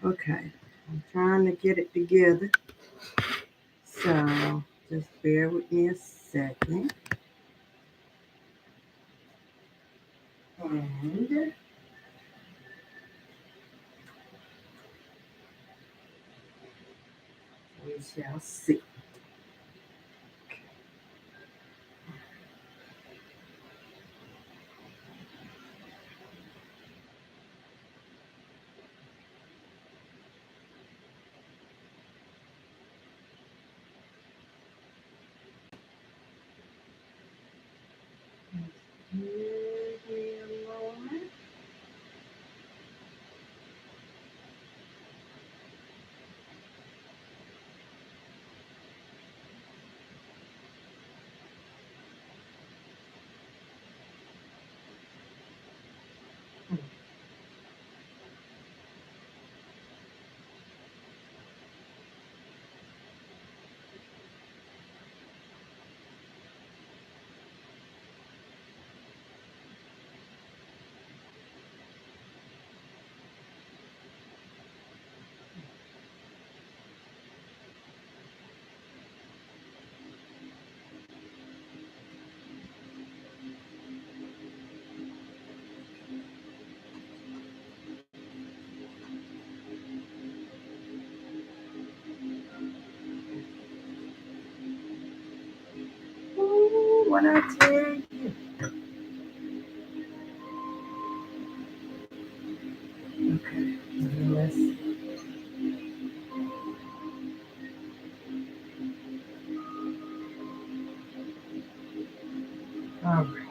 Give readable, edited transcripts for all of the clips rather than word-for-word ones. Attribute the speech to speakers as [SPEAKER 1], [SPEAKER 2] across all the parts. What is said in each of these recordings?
[SPEAKER 1] Okay, I'm trying to get it together. So just bear with me a second. And we shall see. Give me a moment. Ooh, what I tell you? Okay, let's. All right.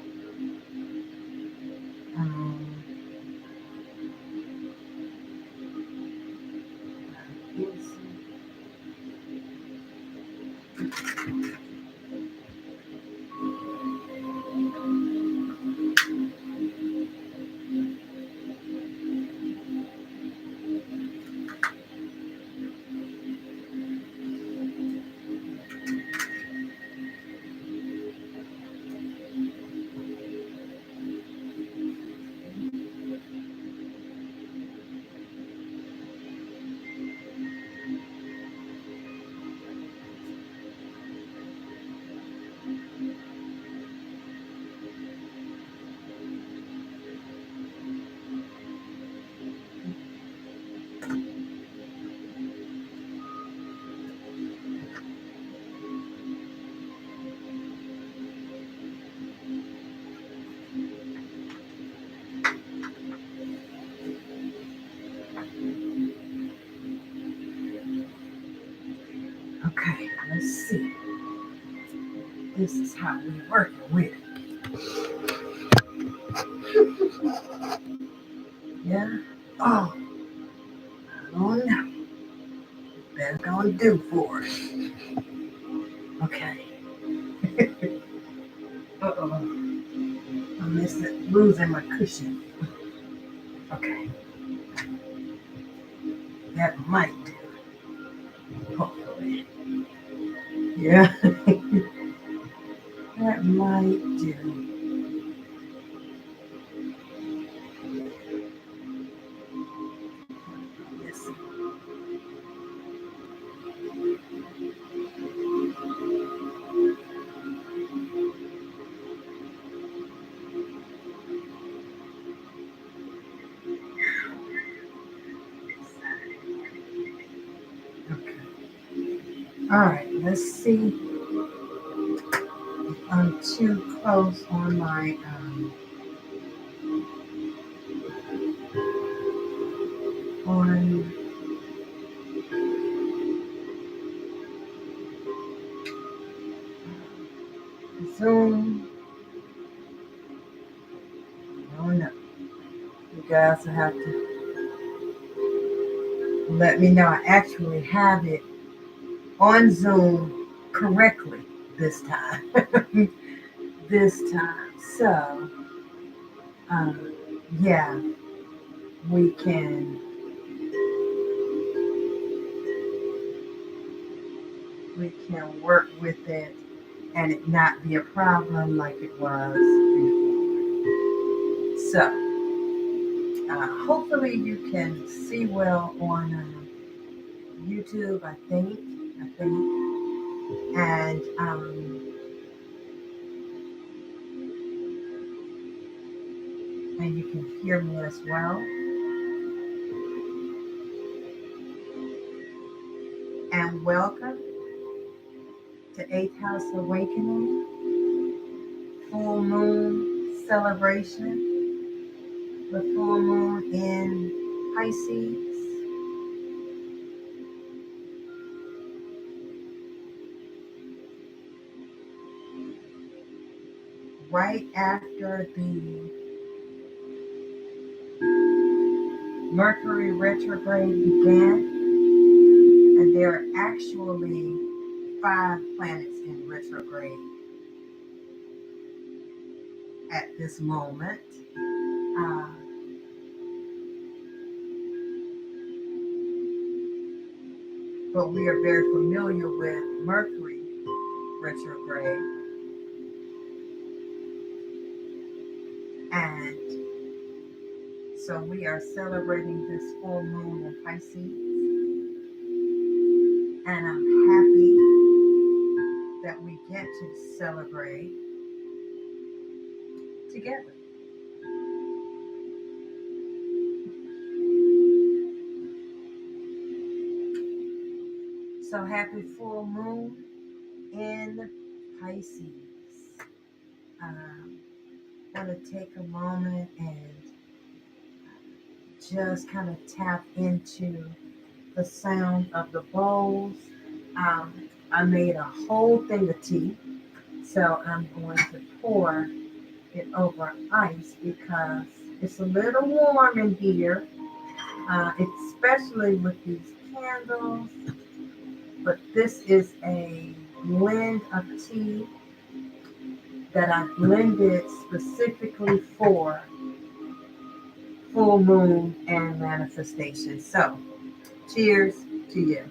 [SPEAKER 1] Okay, let's see. This is how we're working with it. Yeah. Oh, I don't know. That's gonna do for us. Okay. Uh-oh. I'm losing my cushion. Okay. That might do. Hopefully. Yeah. That might do. Yes. Okay. All right. Let's see if I'm too close on my on Zoom. I don't know. You guys will have to let me know I actually have it on Zoom correctly. this time. This time. So, yeah, we can work with it and it not be a problem like it was before. So, hopefully you can see well on YouTube. I think, and you can hear me as well. And welcome to 8th House Awakening, full moon celebration, the full moon in Pisces. Right after the Mercury retrograde began, and there are actually 5 planets in retrograde at this moment. Uh, but we are very familiar with Mercury retrograde. And so we are celebrating this full moon in Pisces. And I'm happy that we get to celebrate together. So happy full moon in Pisces. I want to take a moment and just kind of tap into the sound of the bowls. I made a whole thing of tea, so I'm going to pour it over ice because it's a little warm in here, especially with these candles. But this is a blend of tea that I blended specifically for full moon and manifestation. So, cheers to you.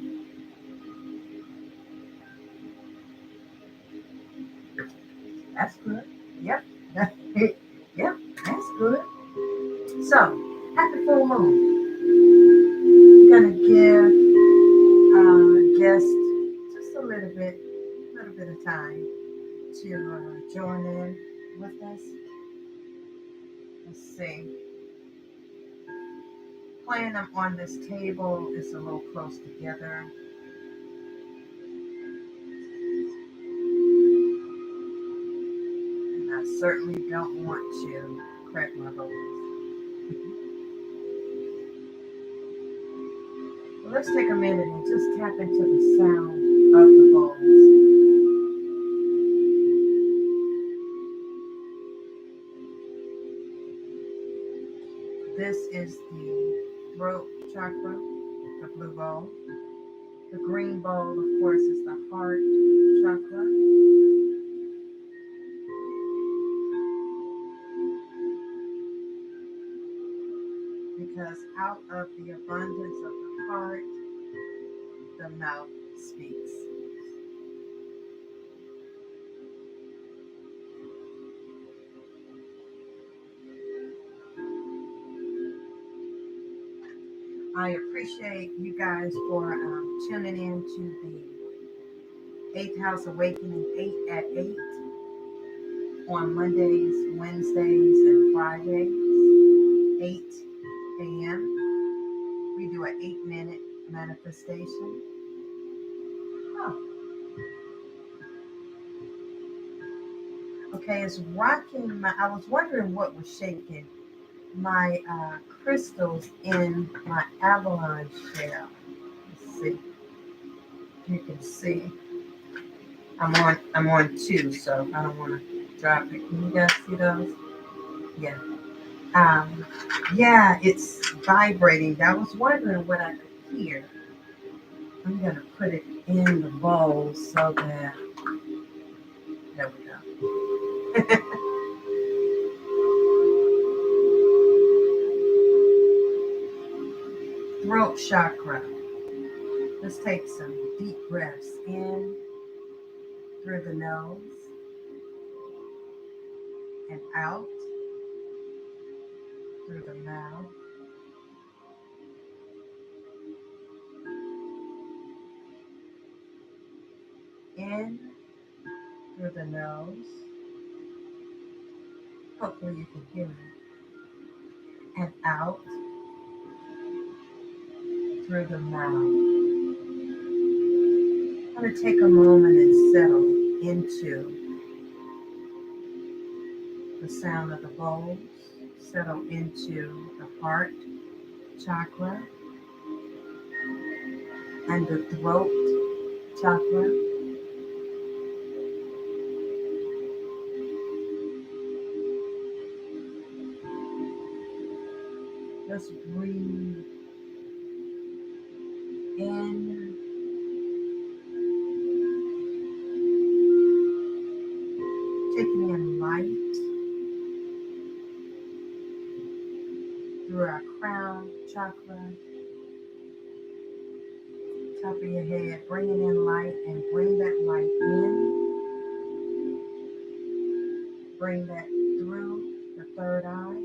[SPEAKER 1] That's good. Yep. Yep, that's good. So, happy full moon. I'm gonna give guests just a little bit of time to join in with us. Let's see. Playing them on this table is a little close together. And I certainly don't want to crack my bowls. Well, let's take a minute and just tap into the sound of the bowls. This is the throat chakra, the blue bowl. The green bowl, of course, is the heart chakra. Because out of the abundance of the heart, the mouth speaks. I appreciate you guys for tuning in to the 8th House Awakening 8 at 8 on Mondays, Wednesdays, and Fridays, 8 a.m. We do an 8-minute manifestation. Oh. Okay, it's rocking my. I was wondering what was shaking my crystals in my avalanche shell. Let's see. You can see. I'm on 2, so I don't want to drop it. Can you guys see those? Yeah. Yeah, it's vibrating. I was wondering what I could hear. I'm gonna put it in the bowl so that Throat chakra. Let's take some deep breaths in through the nose and out through the mouth. In through the nose. Hopefully you can hear me. And out through the mouth. I'm going to take a moment and settle into the sound of the bowls, settle into the heart chakra and the throat chakra. Just breathe in taking in light through our crown chakra, top of your head, bringing in light and bring that light in. Bring that through the third eye,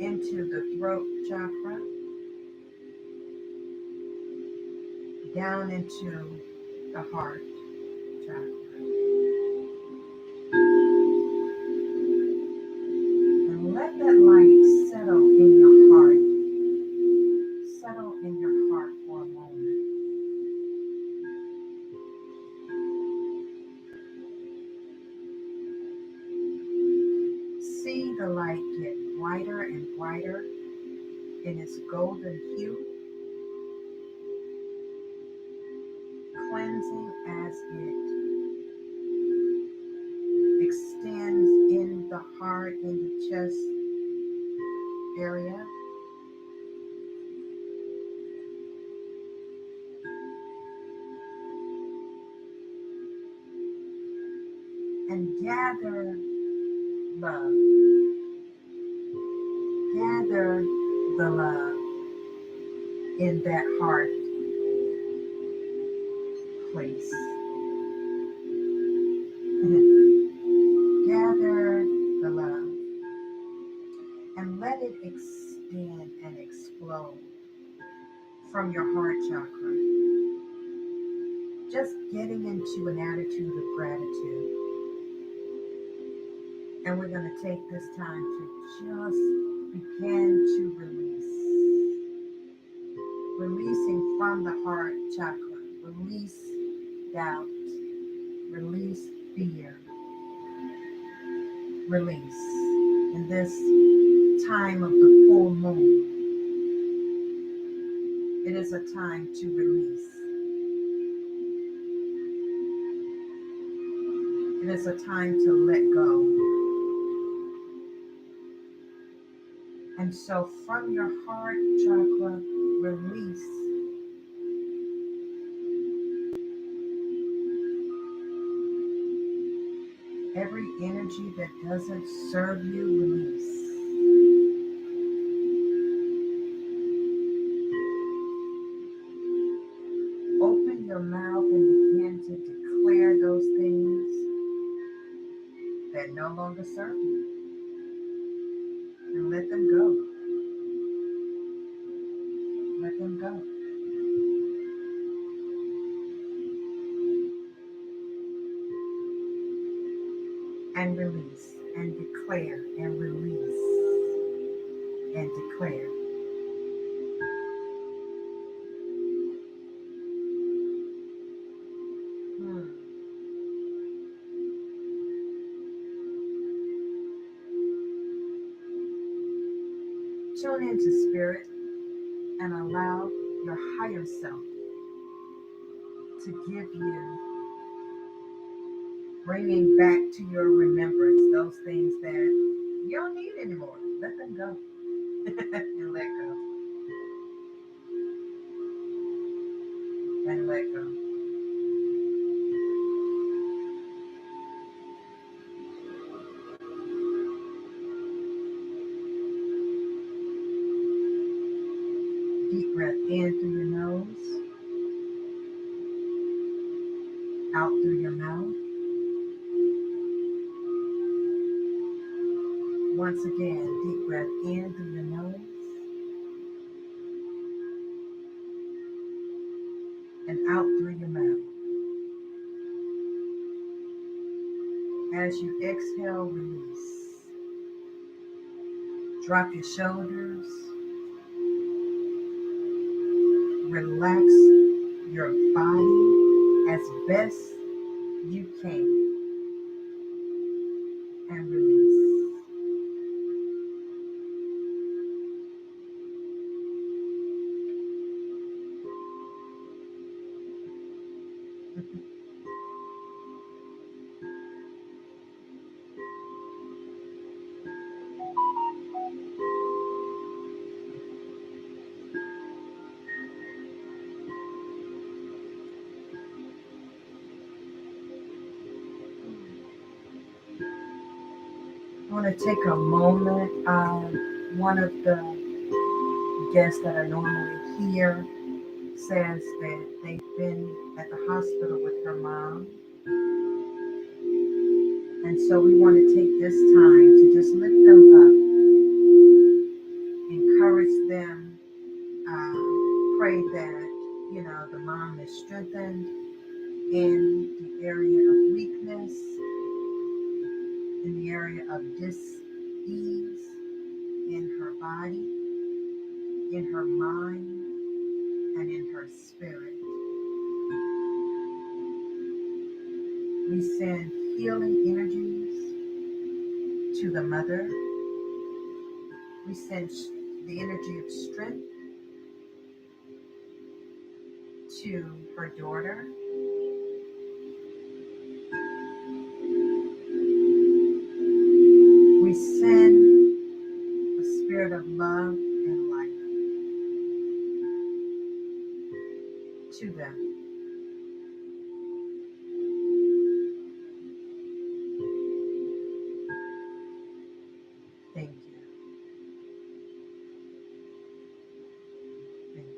[SPEAKER 1] into the throat chakra, down into the heart chakra. And let that light settle in your heart. Settle in your heart for a moment. See the light get brighter and brighter in its golden hue, cleansing as it extends in the heart, in the chest area. And gather love. Gather the love in that heart place. Gather the love and let it expand and explode from your heart chakra. Just getting into an attitude of gratitude. And we're going to take this time to just begin to release. Releasing from the heart chakra. Release doubt. Release fear. Release. In this time of the full moon, it is a time to release. It is a time to let go. And so from your heart chakra, release. Every energy that doesn't serve you, release. Open your mouth and begin to declare those things that no longer serve you. And let them go. Let them go. And release. And declare. And release. And declare. Tune into spirit and allow your higher self to give you, bringing back to your remembrance those things that you don't need anymore. Let them go. And let go. And let go. out through your mouth. Once again, deep breath in through your nose and out through your mouth. As you exhale, release. Drop your shoulders. Relax your body as best you can and release. I want to take a moment. One of the guests that are normally here says that they've been at the hospital with her mom. And so we want to take this time to just lift them up, encourage them, pray that, the mom is strengthened in the area of weakness, in the area of dis-ease in her body, in her mind, and in her spirit. We send healing energies to the mother. We send the energy of strength to her daughter. We send a spirit of love and light to them. Thank you. Thank you.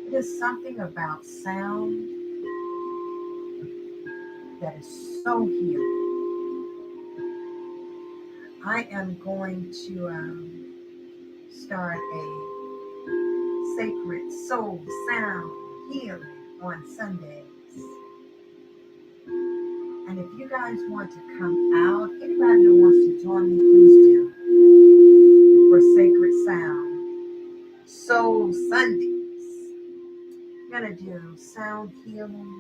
[SPEAKER 1] It is something about sound that is so healing. I am going to start a sacred soul sound healing on Sundays. And if you guys want to come out, anybody that wants to join me, please do. For Sacred Sound Soul Sundays. I'm going to do sound healing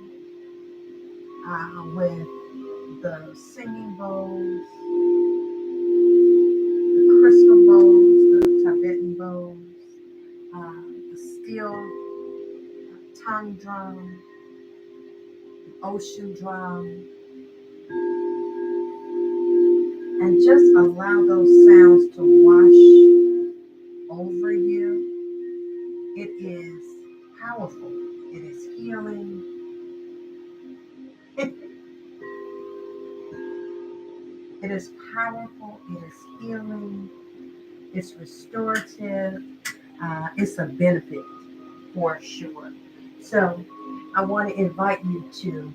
[SPEAKER 1] with the singing bowls, the crystal bowls, the Tibetan bowls, the steel tongue drum, the ocean drum, and just allow those sounds to wash over you. It is powerful. It is healing. It is powerful. It is healing. It's restorative. It's a benefit for sure. So I want to invite you to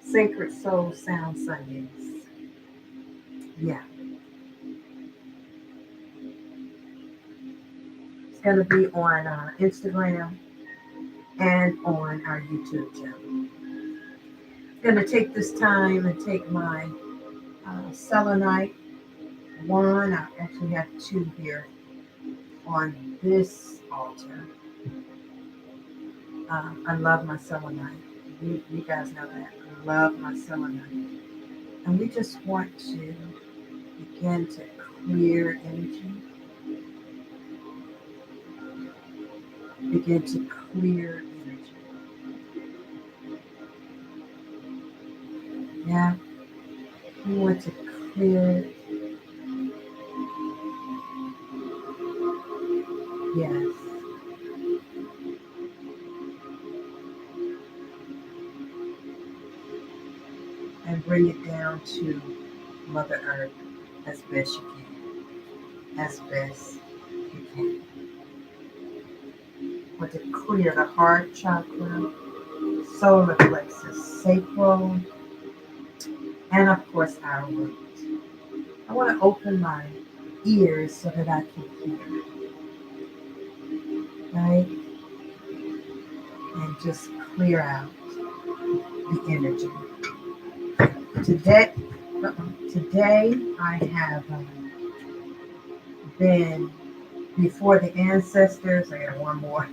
[SPEAKER 1] Sacred Soul Sound Sundays. Yeah. It's going to be on Instagram and on our YouTube channel. I'm going to take this time and take my selenite wand. I actually have two here on this altar. I love my selenite. You guys know that. I love my selenite. And we just want to begin to clear energy. Begin to clear energy. Yeah. We want to clear it. Yes. And bring it down to Mother Earth as best you can. as best you can. Want to clear the heart chakra, solar plexus, sacral, and of course our root. I want to open my ears so that I can hear, right? And just clear out the energy. Today, today I have been before the ancestors. I got one more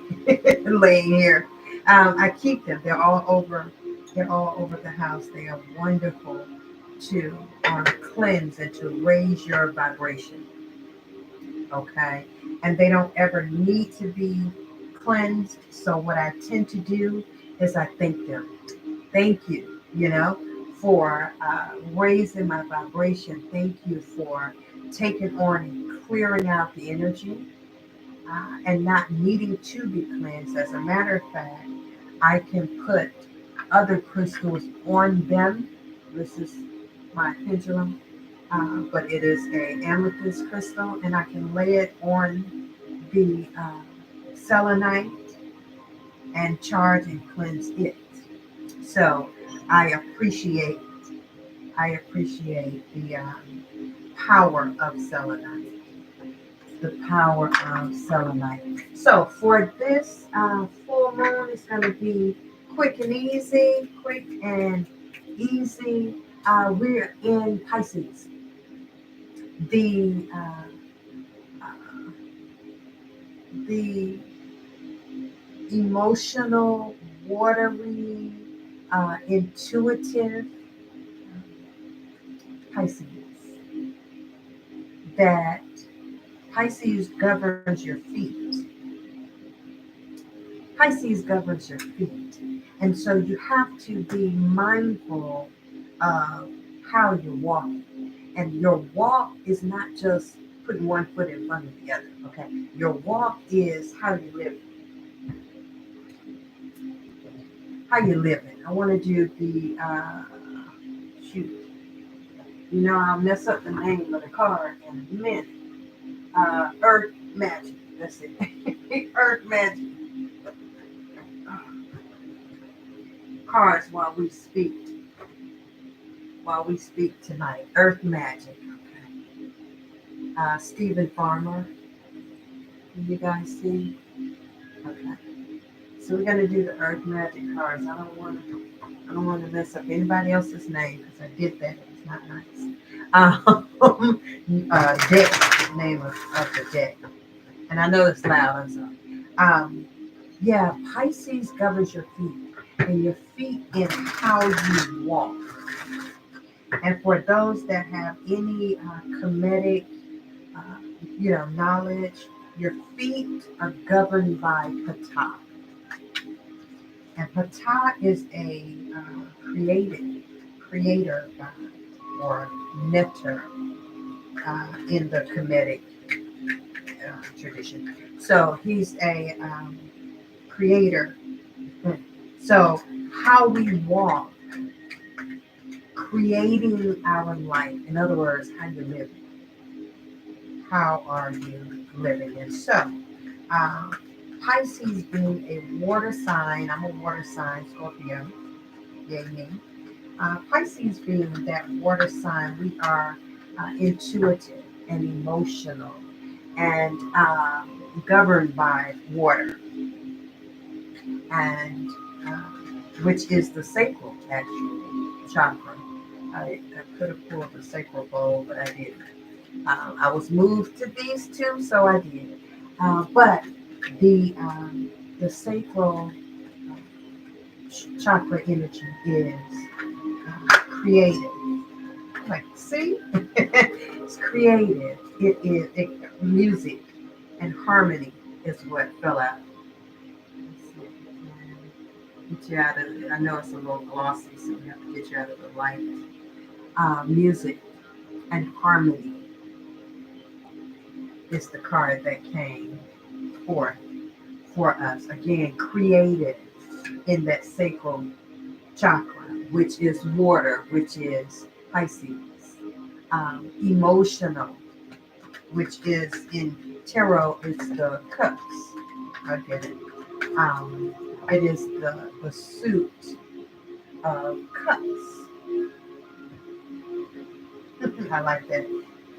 [SPEAKER 1] laying here. I keep them. They're all over. They're all over the house. They are wonderful to cleanse and to raise your vibration. Okay, and they don't ever need to be cleansed. So what I tend to do is I thank them. Thank you, for raising my vibration. Thank you for taking on and clearing out the energy and not needing to be cleansed. As a matter of fact, I can put other crystals on them. This is my pendulum, but it is a amethyst crystal, and I can lay it on the selenite and charge and cleanse it. So I appreciate the power of selenite. The power of selenite. So for this full moon, it's going to be quick and easy. Quick and easy. We're in Pisces. The the emotional, watery, intuitive Pisces. That Pisces governs your feet. Pisces governs your feet. And so you have to be mindful of how you're walking. And your walk is not just putting one foot in front of the other, okay? Your walk is how you live. How you living. I want to do the, I'll mess up the name of the card in a minute. Earth Magic. That's it. Earth Magic. Cards while we speak tonight. Earth Magic. Okay. Stephen Farmer. Can you guys see? Okay. So we're gonna do the Earth Magic cards. I don't want to mess up anybody else's name because I did that. It's not nice. Deck. Name of the deck. And I know it's loud. I'm sorry. Pisces governs your feet, and your feet in how you walk. And for those that have any comedic, knowledge, your feet are governed by Ptah. And Ptah is a creator god or nectar in the Kemetic tradition. So he's a creator. So how we walk, creating our life. In other words, how you live. How are you living? And so Pisces being a water sign, I'm a water sign, Scorpio, yay me. Pisces being that water sign, we are intuitive and emotional and governed by water, and which is the sacral, actually, chakra. I could have pulled the sacral bowl, but I didn't. I was moved to these two, so I did. But the sacral chakra energy is creative. Like, see, it's creative. Music and harmony is what fell out. Get you out of it. I know it's a little glossy, so we have to get you out of the light. Music and harmony is the card that came forth for us. Again, created in that sacral chakra, which is water, which is Pisces. Emotional, which is in tarot, it's the cups. I get it. It is the suit of cups. I like that.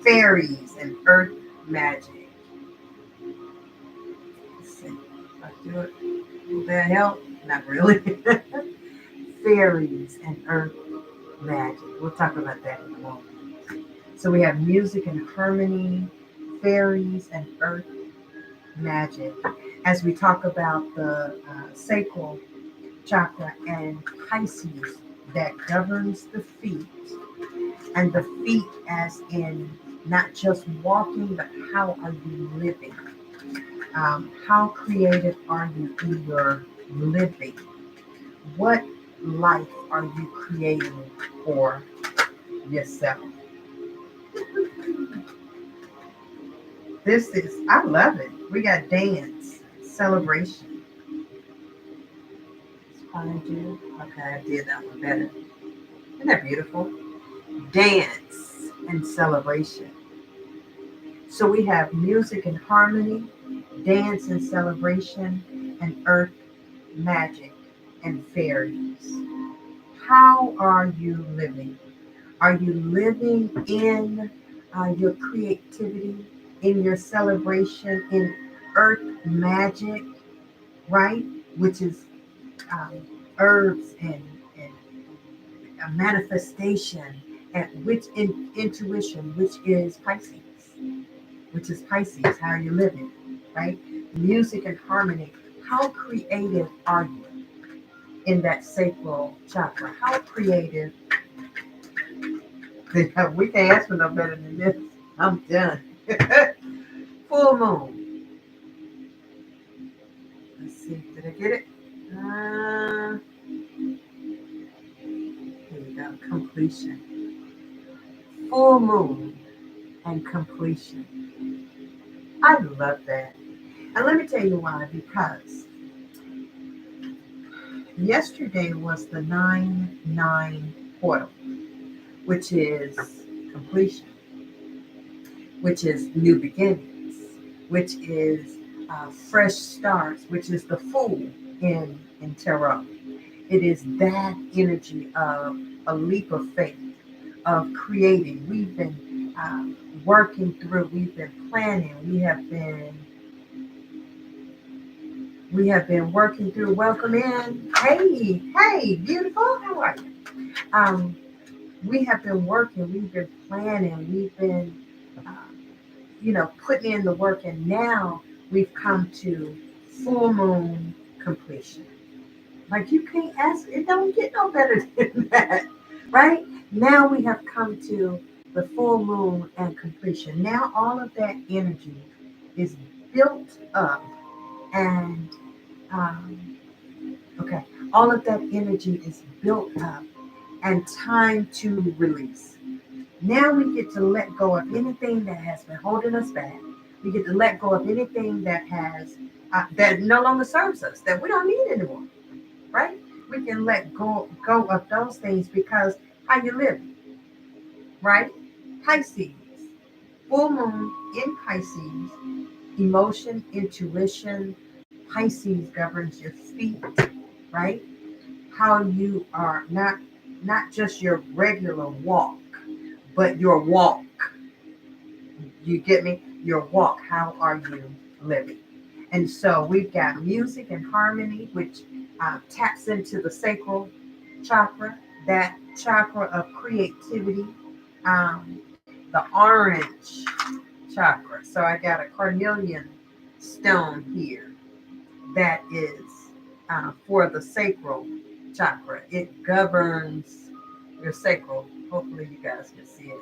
[SPEAKER 1] Fairies and earth magic. Let's see if I do it. Will that help? Not really. Fairies and earth magic. We'll talk about that in a moment. So we have music and harmony, fairies and earth magic. As we talk about the sacral chakra and Pisces that governs the feet, and the feet as in not just walking, but how are you living? How creative are you in your living? What life are you creating for yourself? This is, I love it. We got dance, celebration. Okay, I did that one better. Isn't that beautiful? Dance and celebration. So we have music and harmony, dance and celebration, and earth magic and fairies. How are you living? Are you living in your creativity, in your celebration, in earth magic, right? Which is herbs and a manifestation, and which intuition, which is Pisces, How are you living, right? Music and harmony. How creative are you in that sacral chakra? How creative? We can't ask for no better than this. I'm done. Full moon. Let's see. Did I get it? Here we go. Completion. Full moon and completion. I love that. And let me tell you why. Because yesterday was the 9-9 portal, which is completion, which is new beginnings, which is fresh starts, which is the Fool in tarot. It is that energy of a leap of faith, of creating. We've been working through, we've been planning, we have been working through. Welcome in. Hey, beautiful. How are you? We have been working, we've been planning, we've been, putting in the work, and now we've come to full moon completion. Like, you can't ask, it don't get no better than that, right? Now we have come to the full moon and completion. Now all of that energy is built up, and all of that energy is built up and time to release. Now we get to let go of anything that has been holding us back. We get to let go of anything that has that no longer serves us, that we don't need anymore, right? We can let go of those things, because how you living, right? Pisces, full moon in Pisces, emotion, intuition. Pisces governs your feet, right? How you are not just your regular walk, but your walk. You get me? Your walk. How are you living? And so we've got music and harmony, which taps into the sacral chakra, that chakra of creativity, the orange chakra. So I got a carnelian stone here that is for the sacral chakra. It governs your sacral. Hopefully you guys can see it.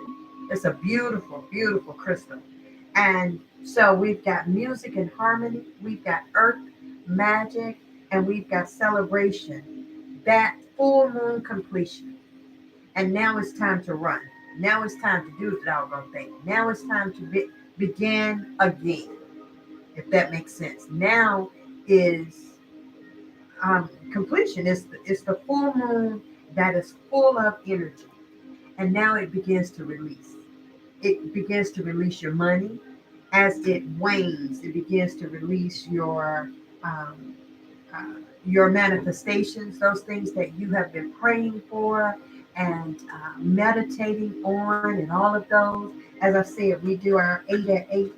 [SPEAKER 1] It's a beautiful, beautiful crystal. And so we've got music and harmony, we've got earth magic, and we've got celebration. That full moon completion. And now it's time to run. Now it's time to do the doggone thing. Now it's time to begin again, if that makes sense. Now is completion. It's the full moon that is full of energy. And now it begins to release. It begins to release your money. as it wanes, it begins to release um, your manifestations, those things that you have been praying for and meditating on, and all of those. As I said, we do our 8 at 8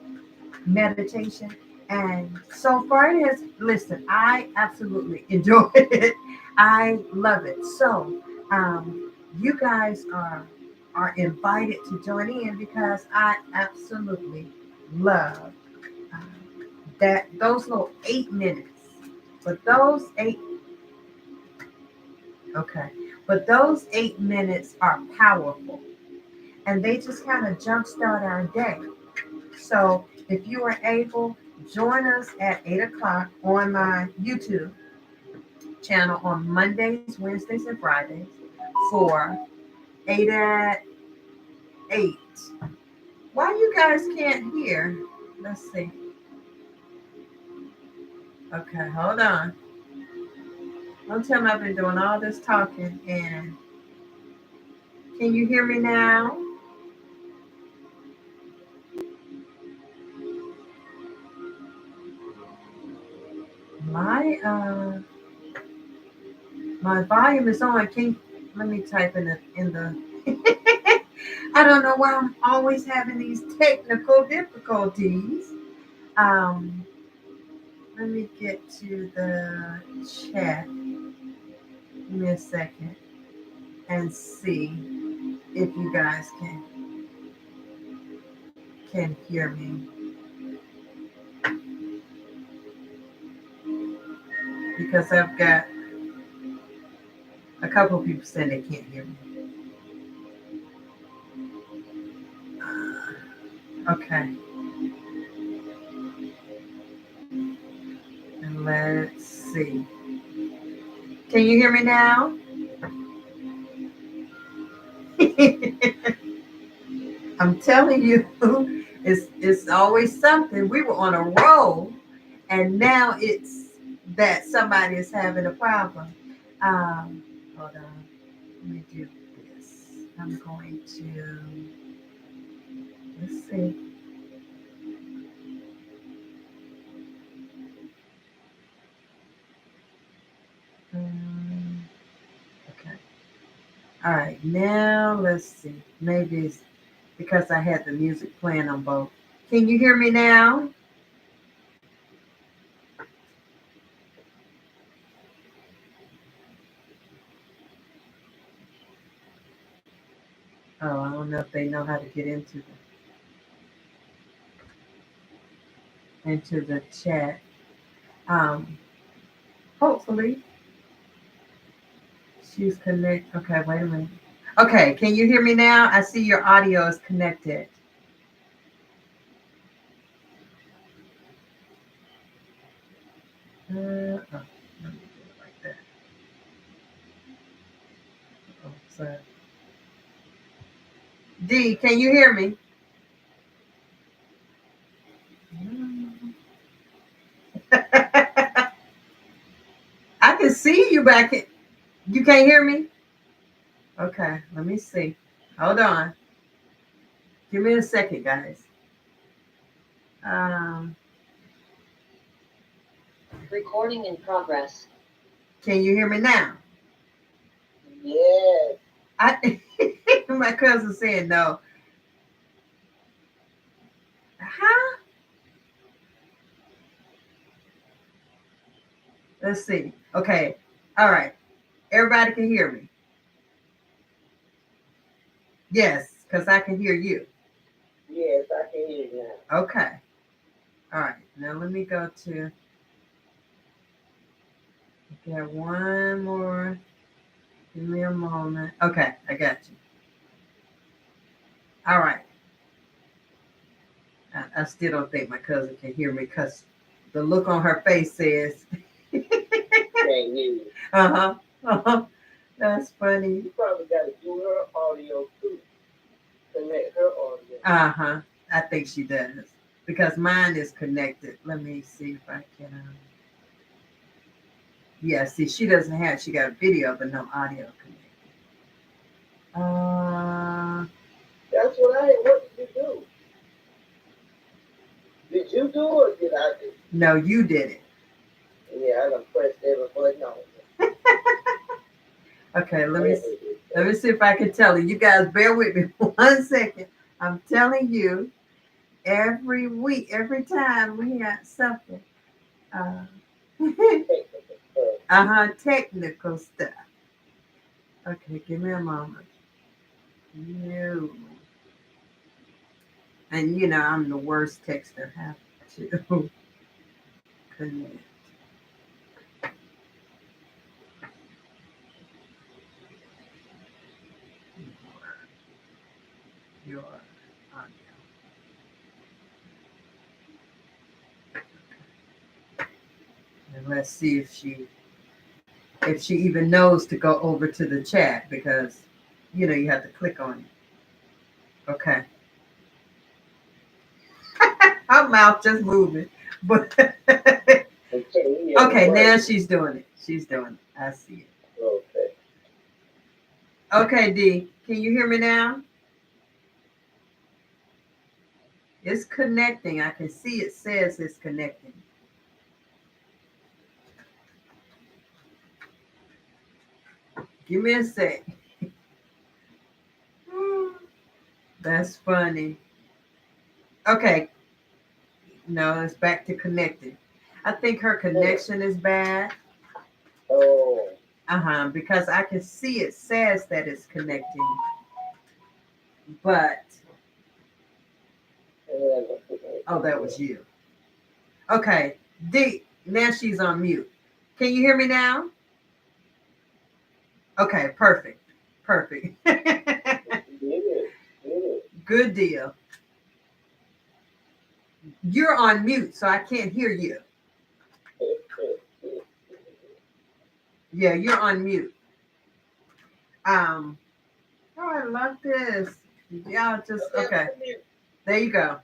[SPEAKER 1] meditation. And so far it has, listen, I absolutely enjoy it. I love it. So you guys are invited to join in because I absolutely love uh, that those little 8 minutes. But those eight, okay, but those 8 minutes are powerful, and they just kind of jumpstart our day. So if you are able, join us at 8 o'clock on my YouTube channel on Mondays, Wednesdays, and Fridays for 8 at 8. Why you guys can't hear? Let's see. Okay, hold on. Don't tell me I've been doing all this talking, and can you hear me now? My my volume is on. Can let me type in the I don't know why I'm always having these technical difficulties. Um, Let me get to the chat. Give me a second and see if you guys can hear me, because I've got a couple of people saying they can't hear me. Okay, and let's see. Can you hear me now? I'm telling you, it's always something. We were on a roll, and now it's that somebody is having a problem. Hold on. Let me do this. I'm going to, let's see. Okay. All right. Now let's see. Maybe it's because I had the music playing on both. Can you hear me now? Oh, I don't know if they know how to get into the chat. Um, Hopefully she's connected. Okay, wait a minute. Okay, can you hear me now? I see your audio is connected. Oh, let me do it like that. Oh, sorry. D, can you hear me? I can see you back. You can't hear me? Okay, let me see. Hold on. Give me a second, guys. Um,
[SPEAKER 2] Recording in progress.
[SPEAKER 1] can you hear me now?
[SPEAKER 2] Yes.
[SPEAKER 1] My cousin said no. Huh? Let's see. Okay. All right. Everybody can hear me. Yes, because I can hear you.
[SPEAKER 2] Yes, I can hear you now.
[SPEAKER 1] Okay. All right. Now let me go to. Okay, one more. Give me a moment. Okay, I got you. All right. I still don't think my cousin can hear me because the look on her face says.
[SPEAKER 2] Can't hear you.
[SPEAKER 1] Uh-huh. Uh-huh. That's funny.
[SPEAKER 2] You probably got to do her audio too. Connect her audio.
[SPEAKER 1] Uh-huh. I think she does. Because mine is connected. Let me see if I can. Yeah, see, she doesn't have, she got video, but no audio connected.
[SPEAKER 2] That's what I, what did you do? do or did I do?
[SPEAKER 1] No, you did it.
[SPEAKER 2] Yeah, I done pressed every button on it.
[SPEAKER 1] Okay, let me see if I can tell you. You guys bear with me 1 second. I'm telling you, every week, every time we have something. Technical stuff. Okay, give me a moment. No. And you know, I'm the worst texter. Have to connect. Your audio. And let's see if she even knows to go over to the chat, because you know you have to click on it. Okay. Her mouth just moving. But okay, now she's doing it. She's doing it. I see it.
[SPEAKER 2] Okay.
[SPEAKER 1] Okay, D, can you hear me now? It's connecting. I can see it says it's connecting. Give me a sec. That's funny. Okay. No, it's back to connecting. I think her connection is bad.
[SPEAKER 2] Oh.
[SPEAKER 1] Because I can see it says that it's connecting. But oh, that was you. Okay. D, now she's on mute. Can you hear me now? Okay, perfect. Perfect. Good deal. You're on mute, so I can't hear you. Yeah, you're on mute. Oh, I love this. Y'all just okay. There you go.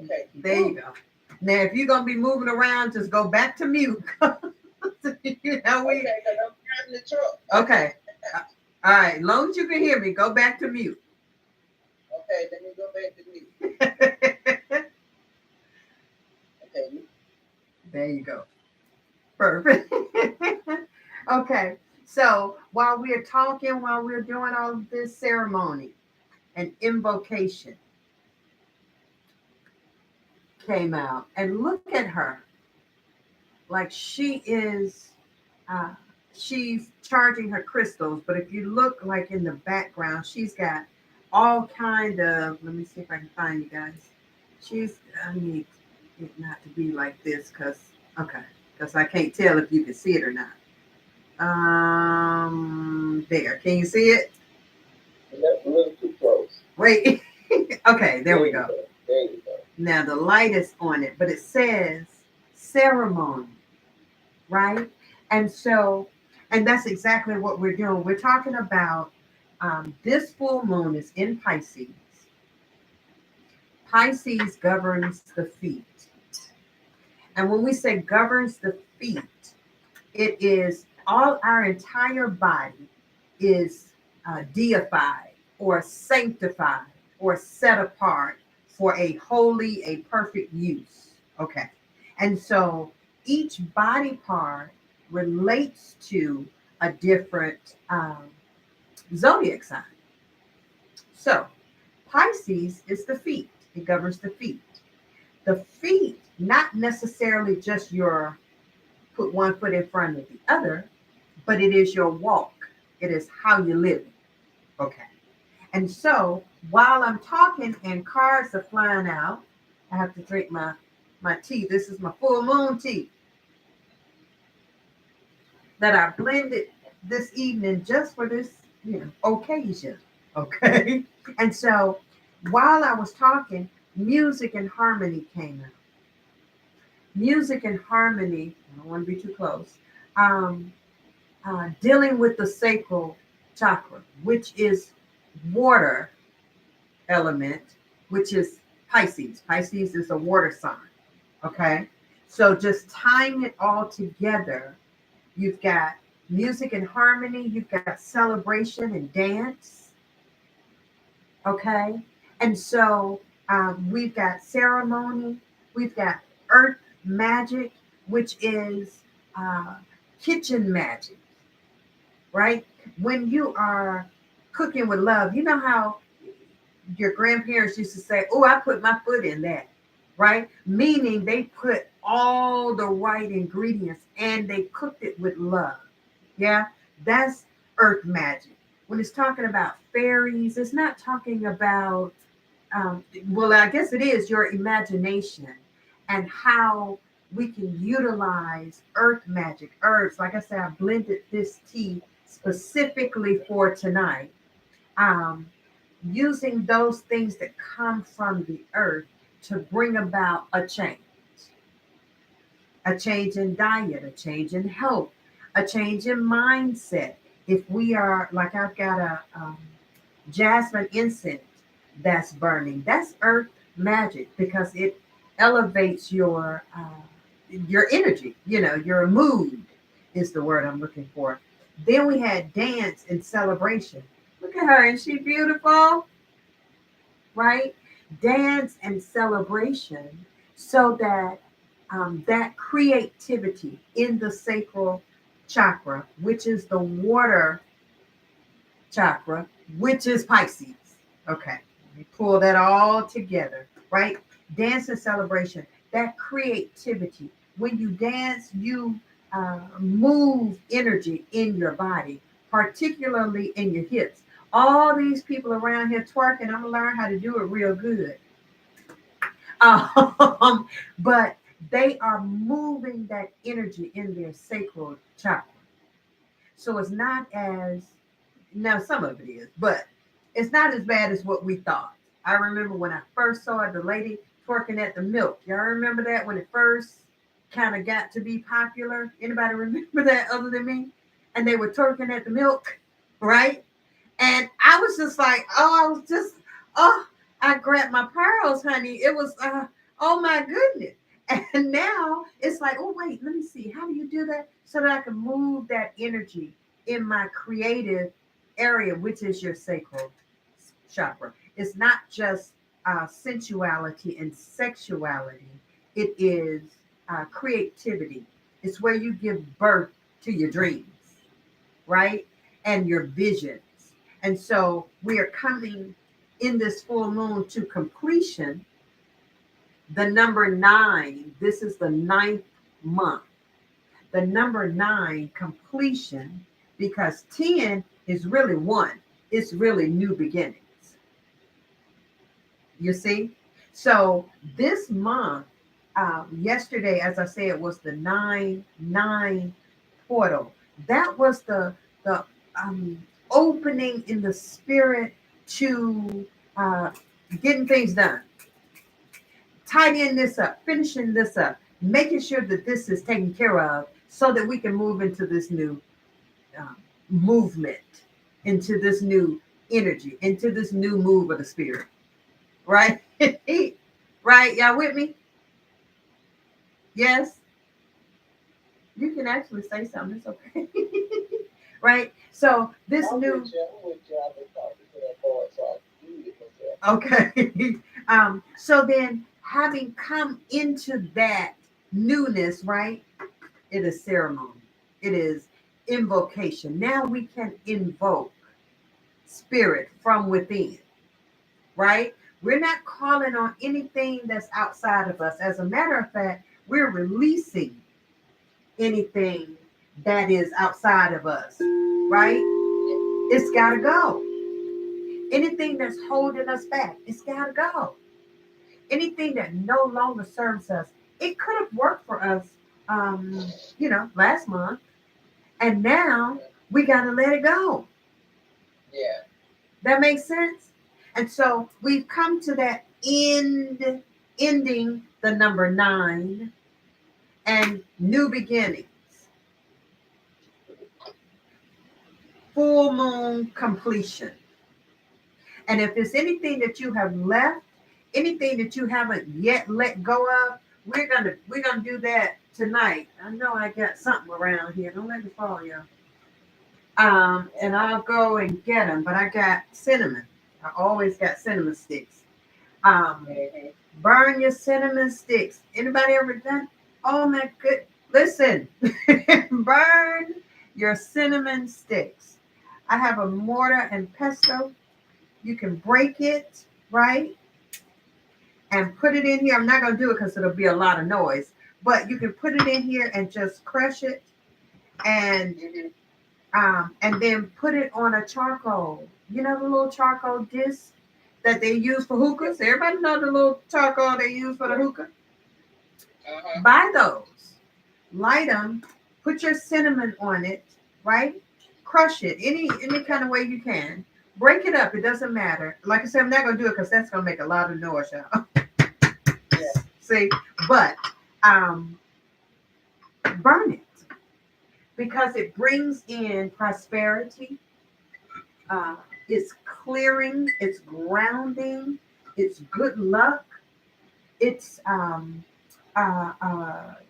[SPEAKER 2] Okay.
[SPEAKER 1] There you go. Now, if you're gonna be moving around, just go back to mute. You know,
[SPEAKER 2] Okay, because I'm driving the truck.
[SPEAKER 1] Okay. All right. As long as you can hear me, go back to mute.
[SPEAKER 2] Okay, let me go back to mute. Okay.
[SPEAKER 1] There you go. Perfect. Okay. So while we're talking, while we're doing all of this ceremony, an invocation came out. And look at her. Like she is she's charging her crystals, but if you look like in the background, she's got all kind of, let me see if I can find you guys. I need it not to be like this because I can't tell if you can see it or not. There, can you see it?
[SPEAKER 2] That's a little too close.
[SPEAKER 1] Wait. Okay, there we go.
[SPEAKER 2] There you go.
[SPEAKER 1] Now the light is on it, but it says ceremony, right? And so, and that's exactly what we're doing. We're talking about this full moon is in Pisces. Pisces governs the feet. And when we say governs the feet, it is all our entire body is deified or sanctified or set apart for a holy, a perfect use. Okay. And so each body part relates to a different zodiac sign. So Pisces is the feet, it governs the feet. The feet, not necessarily just your put one foot in front of the other, but it is your walk. It is how you live. Okay. And so while I'm talking and cards are flying out, I have to drink my tea. This is my full moon tea that I blended this evening just for this, occasion. Okay. And so while I was talking, music and harmony came out. Music and harmony, I don't want to be too close, dealing with the sacral chakra, which is water element, which is Pisces. Pisces is a water sign. Okay. So just tying it all together, you've got music and harmony, you've got celebration and dance. Okay. And so we've got ceremony, We've got earth magic, which is uh, kitchen magic, right? When you are cooking with love, you know how your grandparents used to say, "Oh, I put my foot in that," right? Meaning they put all the right ingredients and they cooked it with love. Yeah, that's earth magic. When it's talking about fairies, it's not talking about, well, I guess it is your imagination and how we can utilize earth magic, herbs. Like I said, I blended this tea specifically for tonight. Um, Using those things that come from the earth to bring about a change in diet, a change in health, a change in mindset. If we are, like I've got a jasmine incense that's burning, that's earth magic because it elevates your energy, your mood is the word I'm looking for. Then we had dance and celebration. Look at her, isn't she beautiful? Right? Dance and celebration so that that creativity in the sacral chakra, which is the water chakra, which is Pisces. Okay, let me pull that all together, right? Dance and celebration, that creativity. When you dance, you move energy in your body, particularly in your hips. All these people around here twerking, I'm gonna learn how to do it real good. But they are moving that energy in their sacral chakra. So it's not as, now some of it is, but it's not as bad as what we thought. I remember when I first saw the lady twerking at the milk. Y'all remember that when it first kind of got to be popular? Anybody remember that other than me? And they were twerking at the milk, right? And I was just like, oh, oh, I grabbed my pearls, honey. It was, oh my goodness. And now it's like, oh, wait, let me see. How do you do that? So that I can move that energy in my creative area, which is your sacral chakra. It's not just sensuality and sexuality, it is creativity. It's where you give birth to your dreams, right? And your visions. And so we are coming in this full moon to completion. The number nine, this is the ninth month. The number nine completion, because 10 is really one, it's really new beginnings. You see? So this month, yesterday, as I said, was the 9-9 portal. That was the opening in the spirit to getting things done, tidying this up, finishing this up, making sure that this is taken care of, so that we can move into this new uh, movement, into this new energy, into this new move of the spirit. Right? Right? Y'all with me? Yes. You can actually say something. It's okay. Right? So this new. Okay. So then having come into that newness, right? It is ceremony. It is invocation. Now we can invoke spirit from within, right? We're not calling on anything that's outside of us. As a matter of fact, we're releasing anything that is outside of us, right? It's got to go. Anything that's holding us back, it's got to go. Anything that no longer serves us, it could have worked for us, last month, and now we got to let it go.
[SPEAKER 2] Yeah.
[SPEAKER 1] That makes sense. And so we've come to that ending the number nine and new beginnings, full moon completion. And if it's anything that you have left, anything that you haven't yet let go of, we're gonna do that tonight. I know I got something around here. Don't let me fall, y'all. And I'll go and get them. But I got cinnamon. I always got cinnamon sticks. Um, Burn your cinnamon sticks. Anybody ever done? Oh my good. Listen, burn your cinnamon sticks. I have a mortar and pestle. You can break it, right? And put it in here. I'm not going to do it because it'll be a lot of noise. But you can put it in here and just crush it and and then put it on a charcoal. You know the little charcoal disc that they use for hookahs? Everybody know the little charcoal they use for the hookah? Buy those. Light them. Put your cinnamon on it, right? Crush it any kind of way you can. Break it up. It doesn't matter. Like I said, I'm not going to do it because that's going to make a lot of noise, y'all. See? But burn it because it brings in prosperity. It's clearing, it's grounding, it's good luck, it's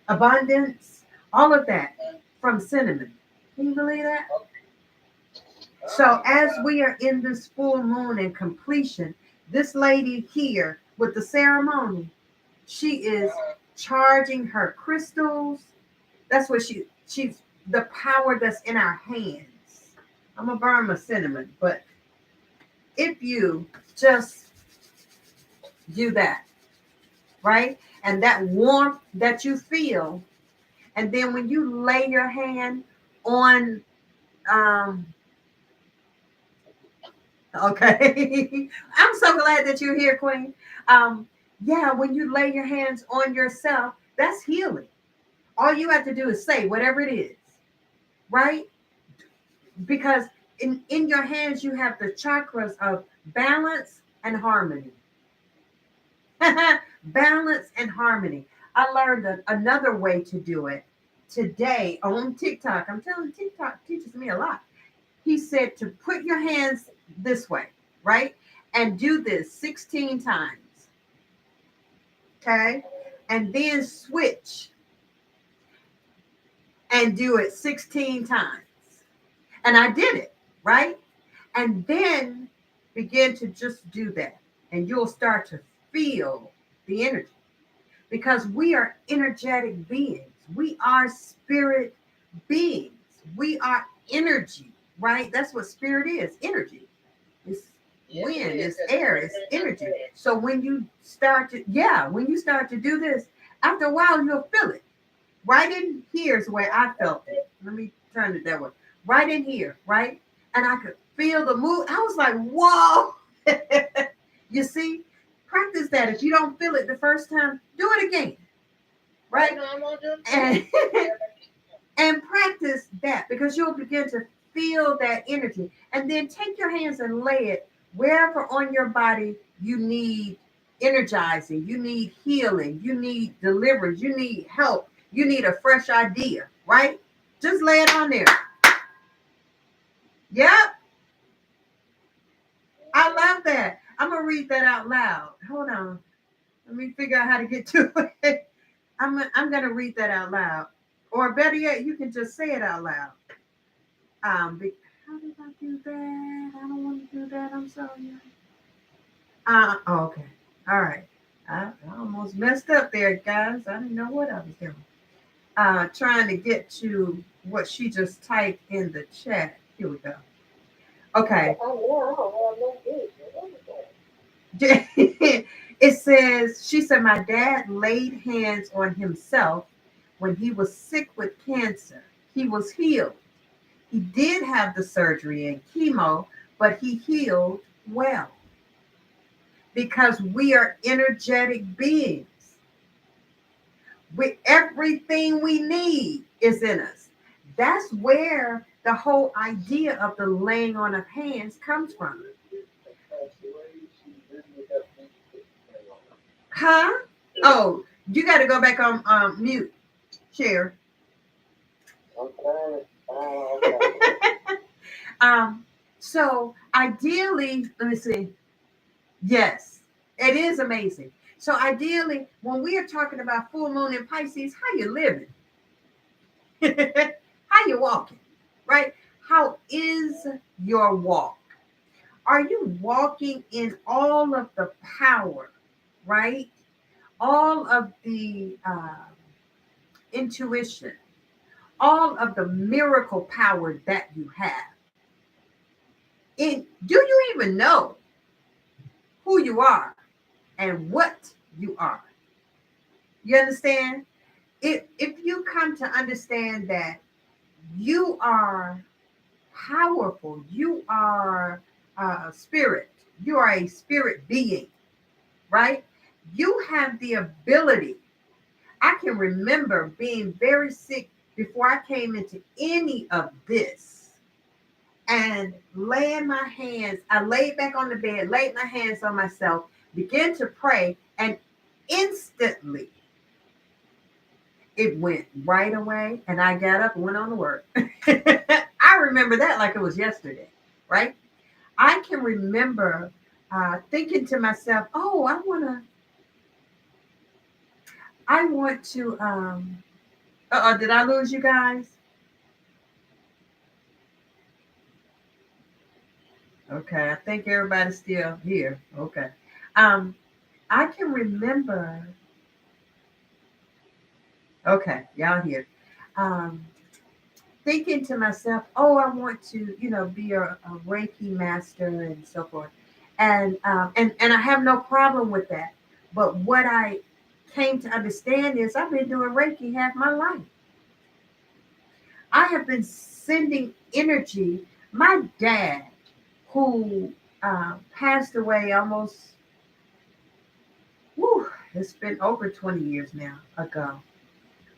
[SPEAKER 1] abundance, all of that from cinnamon. Can you believe that? So as we are in this full moon and completion, this lady here with the ceremony, she is charging her crystals. That's what she's the power that's in our hands. I'm gonna burn my cinnamon, but if you just do that, right? And that warmth that you feel, and then when you lay your hand on, okay, I'm so glad that you're here, Queen. Yeah, when you lay your hands on yourself, that's healing. All you have to do is say whatever it is, right? Because in your hands, you have the chakras of balance and harmony. Balance and harmony. I learned another way to do it today on TikTok. I'm telling you, TikTok teaches me a lot. He said to put your hands this way, right? And do this 16 times. Okay. And then switch and do it 16 times. And I did it, right? And then begin to just do that. And you'll start to feel the energy because we are energetic beings. We are spirit beings. We are energy, right? That's what spirit is, energy. It's wind, it's air, it's energy. So when you start to do this, after a while you'll feel it. Right in here is where I felt it. Let me turn it that way. Right in here, right? And I could feel the move. I was like, whoa. You see, practice that. If you don't feel it the first time, do it again. Right? And, and practice that because you'll begin to feel that energy. And then take your hands and lay it wherever on your body you need energizing, you need healing, you need deliverance, you need help, you need a fresh idea, right? Just lay it on there. Yep. I love that. I'm going to read that out loud. Hold on. Let me figure out how to get to it. I'm going to read that out loud. Or better yet, you can just say it out loud. How did I do that? I don't want to do that. I'm sorry. Okay. All right. I almost messed up there, guys. I didn't know what I was doing. Trying to get to what she just typed in the chat. Here we go. Okay. It says, she said, my dad laid hands on himself when he was sick with cancer. He was healed. He did have the surgery and chemo, but he healed well because we are energetic beings. Everything we need is in us. That's where the whole idea of the laying on of hands comes from. Huh? Oh, you got to go back on mute. Share. So ideally, let me see. Yes, it is amazing. So ideally, when we are talking about full moon in Pisces, how you living? How you walking? Right? How is your walk? Are you walking in all of the power? Right? all of the intuition, all of the miracle power that you have. Do you even know who you are and what you are? You understand? If you come to understand that you are powerful, you are spirit, you are a spirit being, right? You have the ability. I can remember being very sick before I came into any of this and laying my hands. I laid back on the bed, laid my hands on myself, began to pray, and instantly it went right away. And I got up and went on to work. I remember that like it was yesterday, right? I can remember thinking to myself, oh, I want to, did I lose you guys? Okay, I think everybody's still here. Okay. Um, I can remember, okay, y'all here. Um, Thinking to myself, oh, I want to, be a Reiki master and so forth. And I have no problem with that. But what I came to understand is I've been doing Reiki half my life. I have been sending energy. My dad, who passed away almost, it's been over 20 years now ago.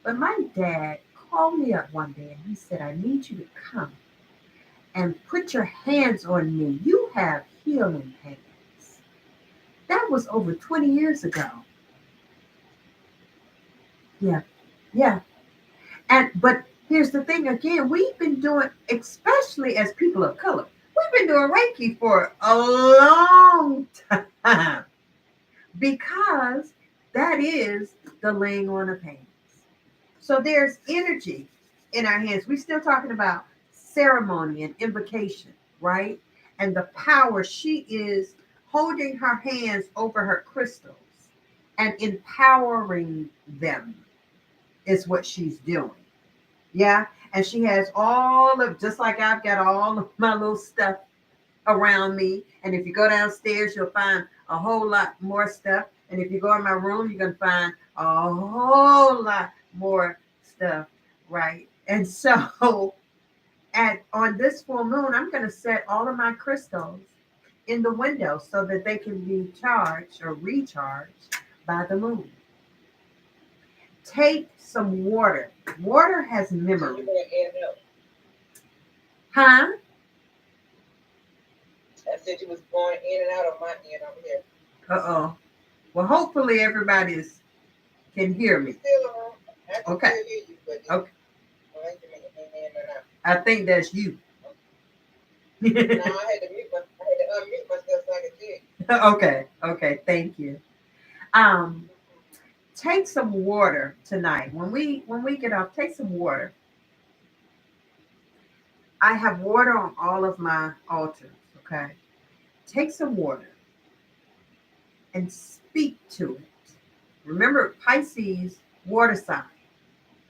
[SPEAKER 1] But my dad called me up one day and he said, I need you to come and put your hands on me. You have healing hands. That was over 20 years ago. Yeah, yeah. But here's the thing again, we've been doing, especially as people of color, we've been doing Reiki for a long time because that is the laying on of hands. So there's energy in our hands. We're still talking about ceremony and invocation, right? And the power. She is holding her hands over her crystals and empowering them is what she's doing. Yeah. And she has all of, just like I've got all of my little stuff around me. And if you go downstairs, you'll find a whole lot more stuff. And if you go in my room, you're going to find a whole lot more stuff, right? And so on this full moon, I'm going to set all of my crystals in the window so that they can be charged or recharged by the moon. Take some water. Water has memory. Huh?
[SPEAKER 2] I said you was going in and out of my end over here.
[SPEAKER 1] Uh-oh. Well, hopefully everybody can hear me. Okay. Okay. I think that's you.
[SPEAKER 2] No, I had to unmute myself so I could hear you.
[SPEAKER 1] Okay. Thank you. Take some water tonight. When we get off, take some water. I have water on all of my altars. Okay. Take some water and speak to it. Remember, Pisces, water sign.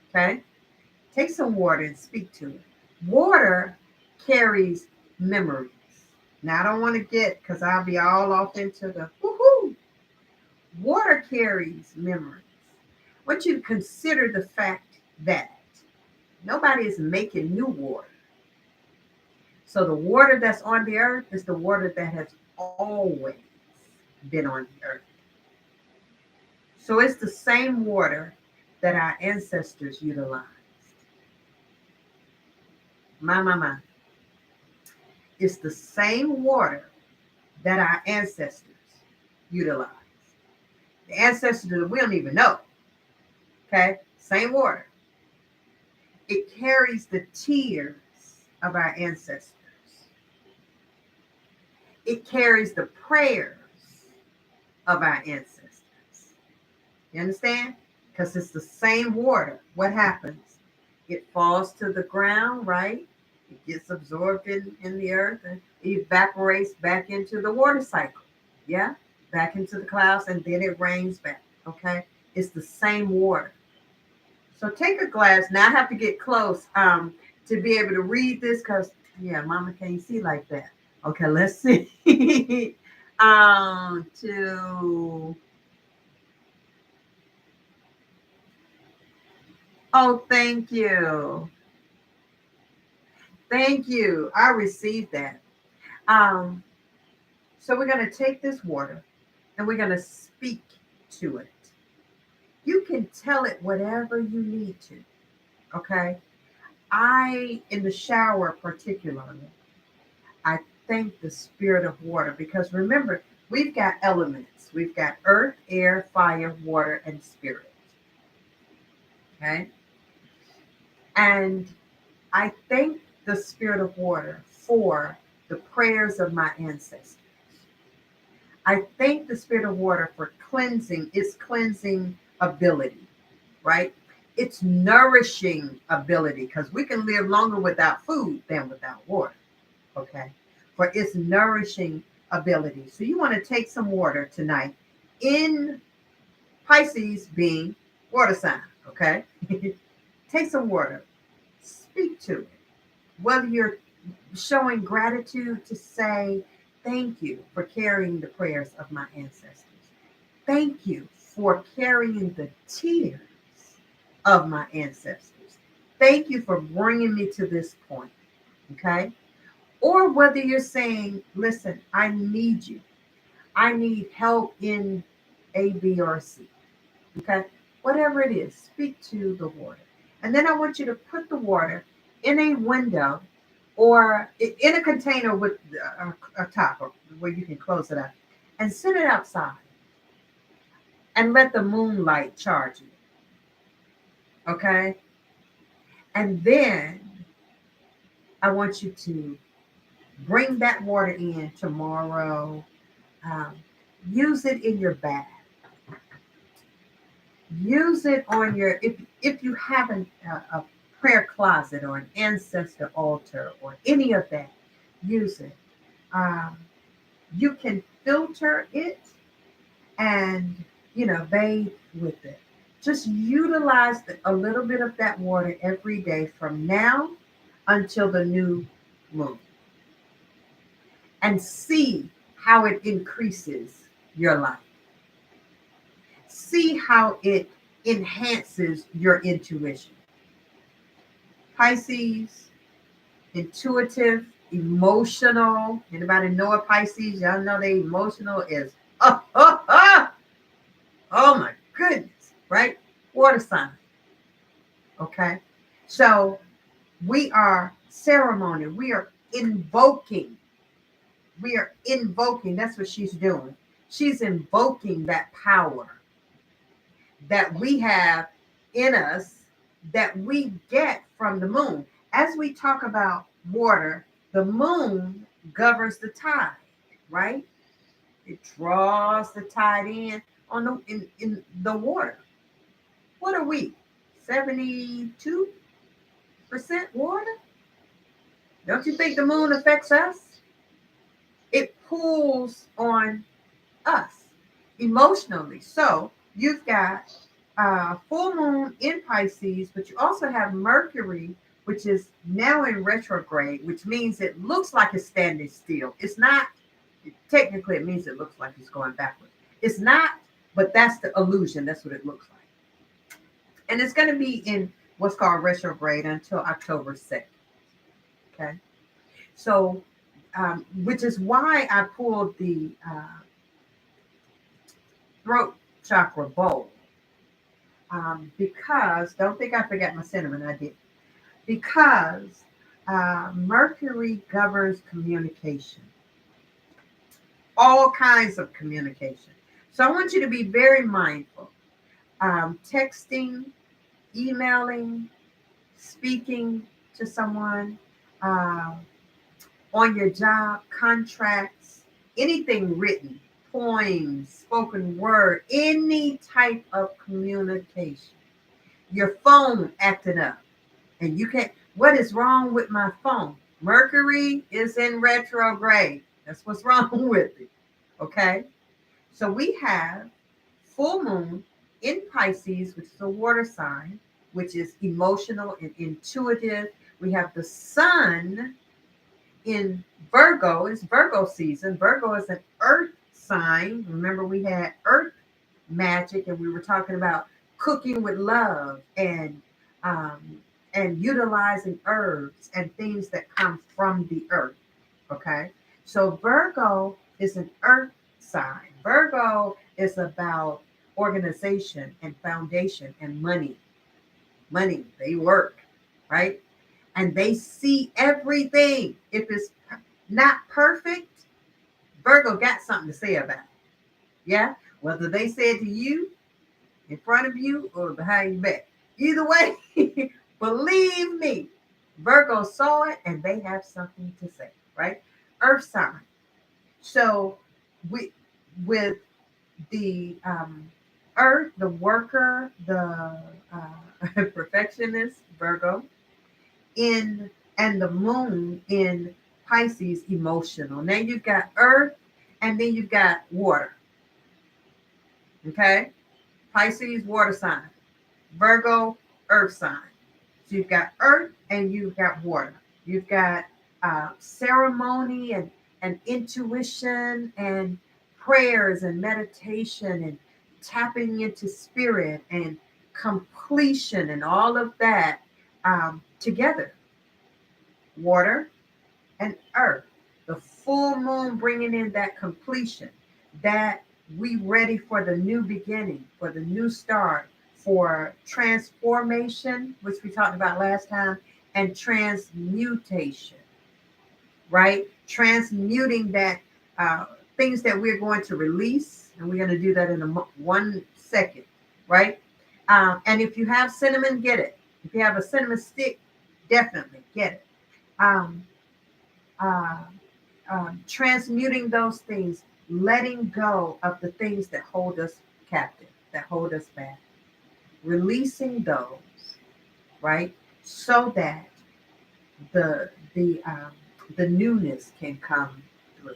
[SPEAKER 1] Okay. Take some water and speak to it. Water carries memories. Now, I don't want to get, because I'll be all off into the woohoo. Water carries memories. I want you to consider the fact that nobody is making new water. So the water that's on the earth is the water that has always been on the earth. So it's the same water that our ancestors utilized. My. It's the same water that our ancestors utilized. The ancestors that we don't even know. Okay? Same water. It carries the tears of our ancestors. It carries the prayers of our ancestors. You understand? Because it's the same water. What happens? It falls to the ground, right? It gets absorbed in the earth and evaporates back into the water cycle. Yeah? Back into the clouds, and then it rains back. Okay, it's the same water. So take a glass. Now I have to get close to be able to read this because yeah, Mama can't see like that. Okay, let's see. To oh, thank you, thank you. I received that. Um, so we're gonna take this water and we're gonna speak to it. You can tell it whatever you need to. Okay. In the shower particularly, I thank the spirit of water because remember, we've got elements. We've got earth, air, fire, water, and spirit. Okay. And I thank the spirit of water for the prayers of my ancestors. I thank the spirit of water for its cleansing ability, right? Its nourishing ability, because we can live longer without food than without water. Okay. For its nourishing ability. So you want to take some water tonight in Pisces being water sign. Okay. Take some water, speak to it. Whether you're showing gratitude to say, thank you for carrying the prayers of my ancestors. Thank you for carrying the tears of my ancestors. Thank you for bringing me to this point. Okay. Or whether you're saying, listen, I need you. I need help in A, B, or C. Okay. Whatever it is, speak to the water. And then I want you to put the water in a window or in a container with a top or where you can close it up and sit it outside and let the moonlight charge you. Okay. And then I want you to bring that water in tomorrow. Um, Use it in your bath. Use it on your if you have a prayer closet or an ancestor altar or any of that. Use it. Um, you can filter it and bathe with it. Just utilize a little bit of that water every day from now until the new moon, and see how it increases your life. See how it enhances your intuition. Pisces, intuitive, emotional. Anybody know a Pisces? Y'all know they emotional is oh my goodness, right? Water sign. Okay. So we are ceremony. We are invoking. We are invoking. That's what she's doing. She's invoking that power that we have in us that we get from the moon. As we talk about water, the moon governs the tide, right? It draws the tide in in the water. What are we? 72% water? Don't you think the moon affects us? It pulls on us emotionally. So you've got full moon in Pisces, but you also have Mercury, which is now in retrograde, which means it looks like it's standing still. It's not, technically, it means it looks like it's going backwards. It's not, but that's the illusion. That's what it looks like. And it's going to be in what's called retrograde until October 2nd. Okay. So, which is why I pulled the throat chakra bowl. Because, don't think I forgot my cinnamon, I did. Because Mercury governs communication, all kinds of communication. So I want you to be very mindful. Texting, emailing, speaking to someone, uh, on your job, contracts, anything written, poems, spoken word, any type of communication. Your phone acting up, and you can't. What is wrong with my phone? Mercury is in retrograde. That's what's wrong with it. Okay. So we have full moon in Pisces, which is a water sign, which is emotional and intuitive. We have the sun in Virgo. It's Virgo season. Virgo is an earth sign. Remember, we had earth magic, and we were talking about cooking with love um, and utilizing herbs and things that come from the earth. Okay, so Virgo is an earth sign. Virgo is about organization and foundation and money. Money, they work, right? And they see everything. If it's not perfect, Virgo got something to say about it. Yeah, whether they say it to you, in front of you, or behind your back. Either way, believe me, Virgo saw it and they have something to say, right? Earth sign. So we with the earth, the worker, the perfectionist, Virgo, in and the moon in Pisces, emotional. Now you've got earth and then you've got water. Okay? Pisces, water sign. Virgo, earth sign. So you've got earth and you've got water. You've got ceremony and intuition and prayers and meditation and tapping into spirit and completion and all of that together. Water and earth. The full moon bringing in that completion, that we ready for the new beginning, for the new start, for transformation, which we talked about last time, and transmutation, right? Transmuting that things that we're going to release, and we're going to do that in 1 second, right? And if you have cinnamon, get it. If you have a cinnamon stick, definitely get it. Um, uh, Transmuting those things, letting go of the things that hold us captive, that hold us back, releasing those, right, so that the the um, the newness can come through,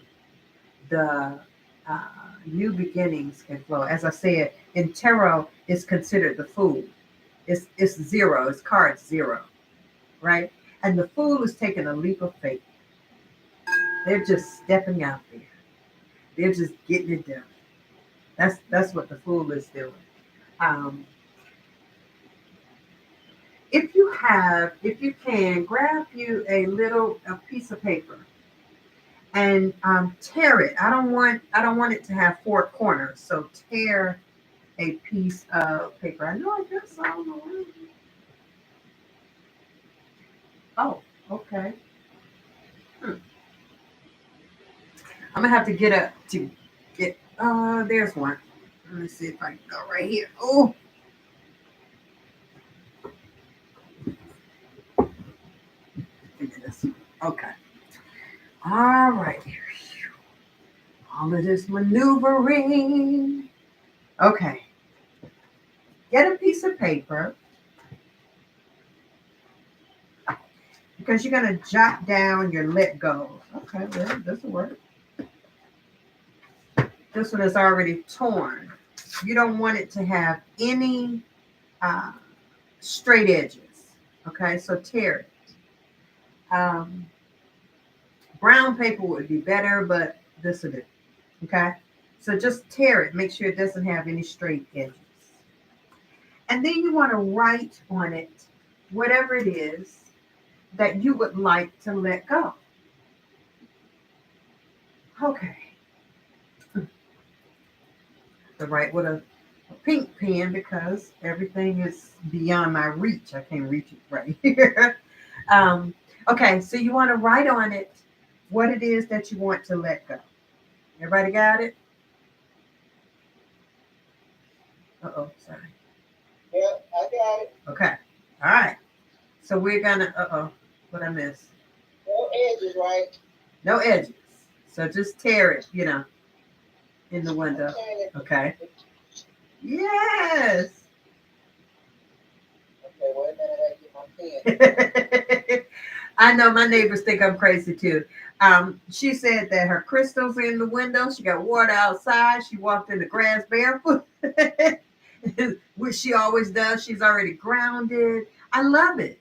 [SPEAKER 1] the uh, new beginnings can flow. As I said, in tarot, it's considered the fool. It's zero. It's card zero, right? And the fool is taking a leap of faith. They're just stepping out there. They're just getting it done. That's what the fool is doing. Um, if you can, grab you a piece of paper and tear it. I don't want it to have four corners. So tear a piece of paper. I know I got some. Oh, okay. Hmm. I'm gonna have to get up to get. There's one. Let me see if I can go right here. Oh, okay. All right. All of this maneuvering. Okay. Get a piece of paper because you're going to jot down your let go. Okay, well, this will work. This one is already torn. You don't want it to have any uh, straight edges. Okay, so tear it. Um, Brown paper would be better, but this will do. Okay, so just tear it. Make sure it doesn't have any straight edges. And then you want to write on it whatever it is that you would like to let go. Okay. To write with a pink pen because everything is beyond my reach. I can't reach it right here. Okay, so you want to write on it what it is that you want to let go. Everybody got it? Uh-oh, sorry.
[SPEAKER 2] Yep, I got it.
[SPEAKER 1] Okay. All right. So we're gonna, what I missed?
[SPEAKER 2] No edges, right?
[SPEAKER 1] No edges. So just tear it, in the window. Okay. Yes.
[SPEAKER 2] Okay, wait a minute, I get my pen.
[SPEAKER 1] I know my neighbors think I'm crazy too. She said that her crystals are in the window. She got water outside. She walked in the grass barefoot. which she always does. She's already grounded. I love it.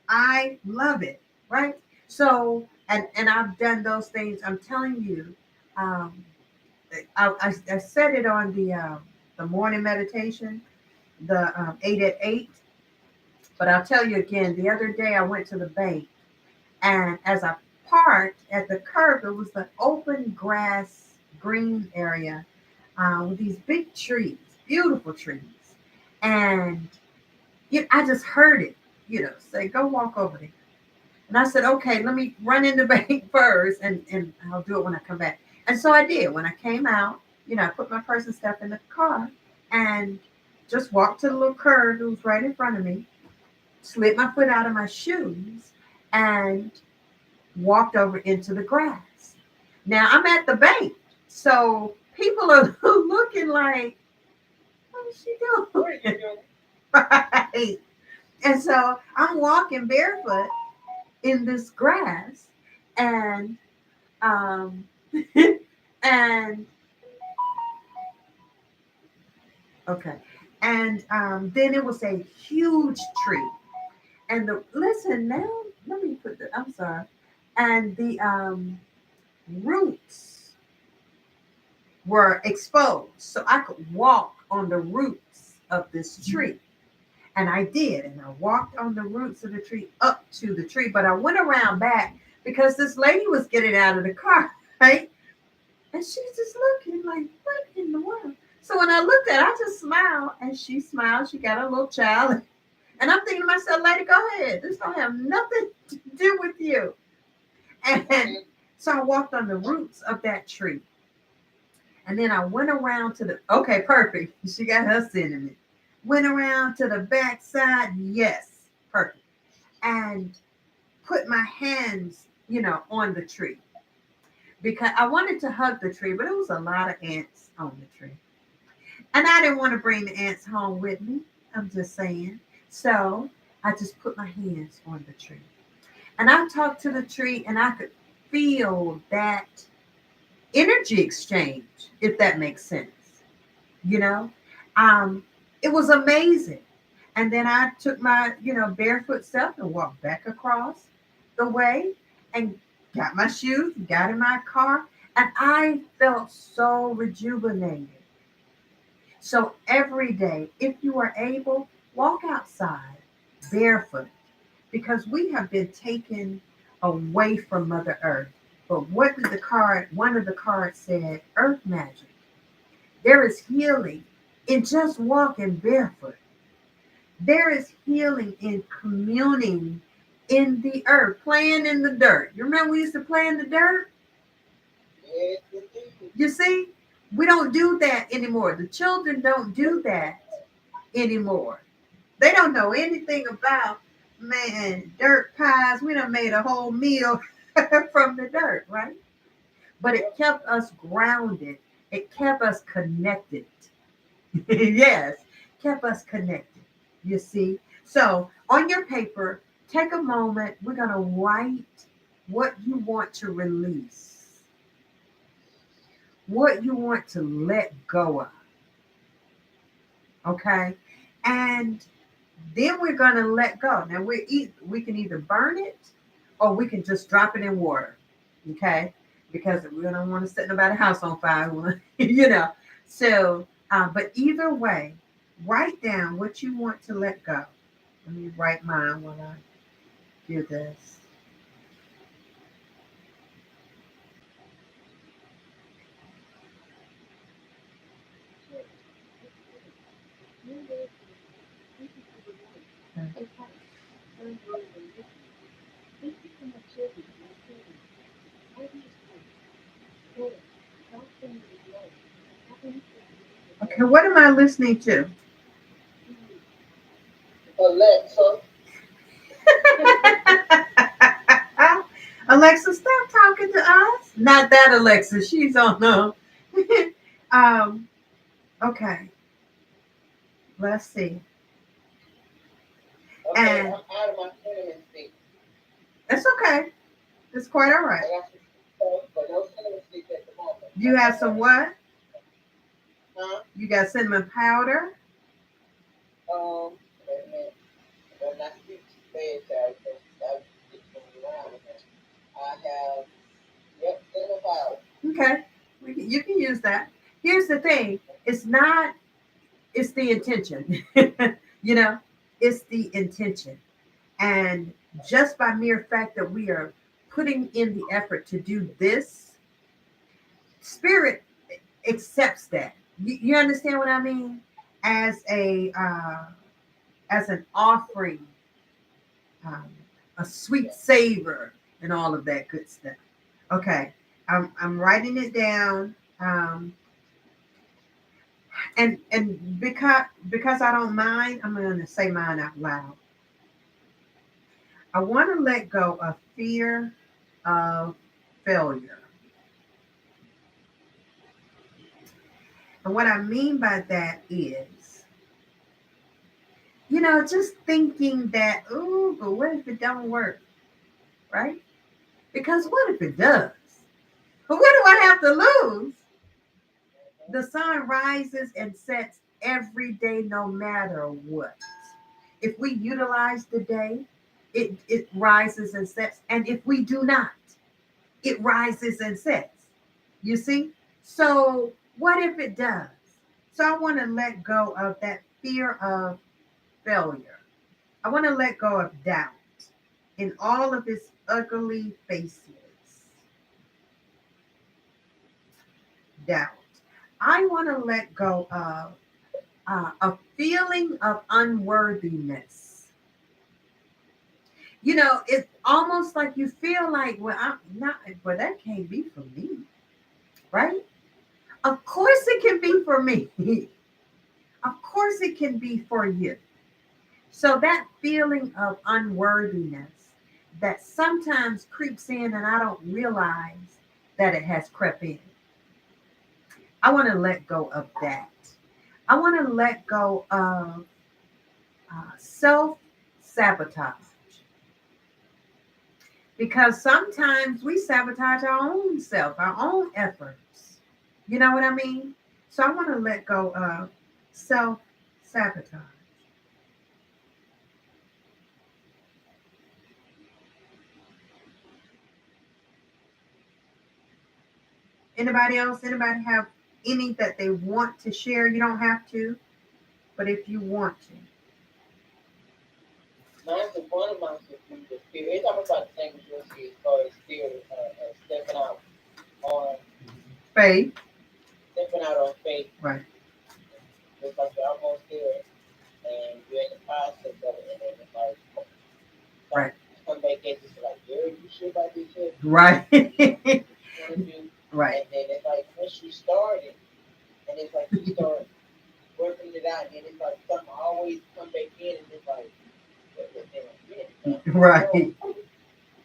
[SPEAKER 1] I love it. Right. So, and I've done those things. I'm telling you, um, I said it on the morning meditation, the 8 at 8. But I'll tell you again, the other day I went to the bank, and as I parked at the curb, it was the open grass green area with these big trees, beautiful trees. And I just heard it, say, go walk over there. And I said, okay, let me run in the bank first, and I'll do it when I come back. And so I did. When I came out, I put my purse and stuff in the car and just walked to the little curb that was right in front of me, slid my foot out of my shoes, and walked over into the grass. Now I'm at the bank, so people are looking like, what's she doing? Right. And so I'm walking barefoot in this grass, and and okay, and then it was a huge tree, and listen now, let me put the, I'm sorry, and the roots were exposed, so I could walk on the roots of this tree. And I did. And I walked on the roots of the tree up to the tree. But I went around back because this lady was getting out of the car, right? And she's just looking like, what in the world? So when I looked at her, I just smiled. And she smiled. She got a little child. And I'm thinking to myself, lady, go ahead. This don't have nothing to do with you. And so I walked on the roots of that tree. And then I went around to okay, perfect. She got her sentiment. Went around to the back side. Yes, perfect. And put my hands, on the tree. Because I wanted to hug the tree, but it was a lot of ants on the tree. And I didn't want to bring the ants home with me. I'm just saying. So I just put my hands on the tree. And I talked to the tree, and I could feel that energy exchange, if that makes sense. You know, it was amazing. And then I took my, barefoot self and walked back across the way and got my shoes, got in my car, and I felt so rejuvenated. So every day, if you are able, walk outside barefoot, because we have been taken away from Mother Earth. But what did one of the cards said, Earth magic. There is healing in just walking barefoot. There is healing in communing in the earth, playing in the dirt. You remember we used to play in the dirt?
[SPEAKER 2] Yes,
[SPEAKER 1] You see, we don't do that anymore. The children don't do that anymore. They don't know anything about, man, dirt pies. We done made a whole meal from the dirt, right? But it kept us grounded. It kept us connected. Yes, kept us connected. You see? So on your paper, take a moment. We're going to write what you want to release, what you want to let go of. Okay? And then we're going to let go. Now, we can either burn it or we can just drop it in water. Okay? Because we don't want to set nobody's house on fire, So, but either way, write down what you want to let go. Let me write mine when I do this. Okay, what am I listening to?
[SPEAKER 2] Alexa.
[SPEAKER 1] Alexa, stop talking to us. Not that Alexa. She's on the. um. Okay. Let's see.
[SPEAKER 2] Okay,
[SPEAKER 1] And
[SPEAKER 2] I'm out of my cinnamon stick.
[SPEAKER 1] it's okay. It's quite all right.
[SPEAKER 2] I got some stuff, but no cinnamon stick at the moment.
[SPEAKER 1] You have some what?
[SPEAKER 2] Huh?
[SPEAKER 1] You got cinnamon powder.
[SPEAKER 2] Wait a minute. When I speak to space, I just moving around with it. I have, yep, 75.
[SPEAKER 1] Okay, you can use that. Here's the thing: it's not. It's the intention. you know, it's the intention, and just by mere fact that we are putting in the effort to do this, spirit accepts that. You understand what I mean? As a as an offering, um, a sweet savor, and all of that good stuff. Okay, I'm writing it down. And because I don't mind, I'm going to say mine out loud. I want to let go of fear of failure. And what I mean by that is, just thinking that, oh, but what if it don't work, right? Because what if it does? But what do I have to lose? The sun rises and sets every day, no matter what. If we utilize the day, it rises and sets. And if we do not, it rises and sets. You see? So, what if it does? So, I want to let go of that fear of failure. I want to let go of doubt in all of its ugly faces. Doubt. I want to let go of a feeling of unworthiness. It's almost like you feel like, well, I'm not, well, that can't be for me, right? Of course it can be for me. Of course it can be for you. So that feeling of unworthiness that sometimes creeps in and I don't realize that it has crept in. I want to let go of that. I want to let go of self sabotage because sometimes we sabotage our own self, our own efforts. You know what I mean? So I want to let go of self sabotage. Anybody else? Anybody have any that they want to share? You don't have to, but if you want to.
[SPEAKER 2] Mine's one of mine is the fear. It's almost about the same as yours as far as fear stepping out on
[SPEAKER 1] Faith.
[SPEAKER 2] stepping out on faith.
[SPEAKER 1] Right.
[SPEAKER 2] It's like you're almost there and you're in the process of it, and then it's like,
[SPEAKER 1] Right.
[SPEAKER 2] come back at you, like, girl, you sure about this shit?
[SPEAKER 1] Right.
[SPEAKER 2] What you want to do?
[SPEAKER 1] Right.
[SPEAKER 2] And then it's like, once you start it, and it's like you start working it out, and then it's like something always come back in, and it's like,
[SPEAKER 1] Right.
[SPEAKER 2] I'm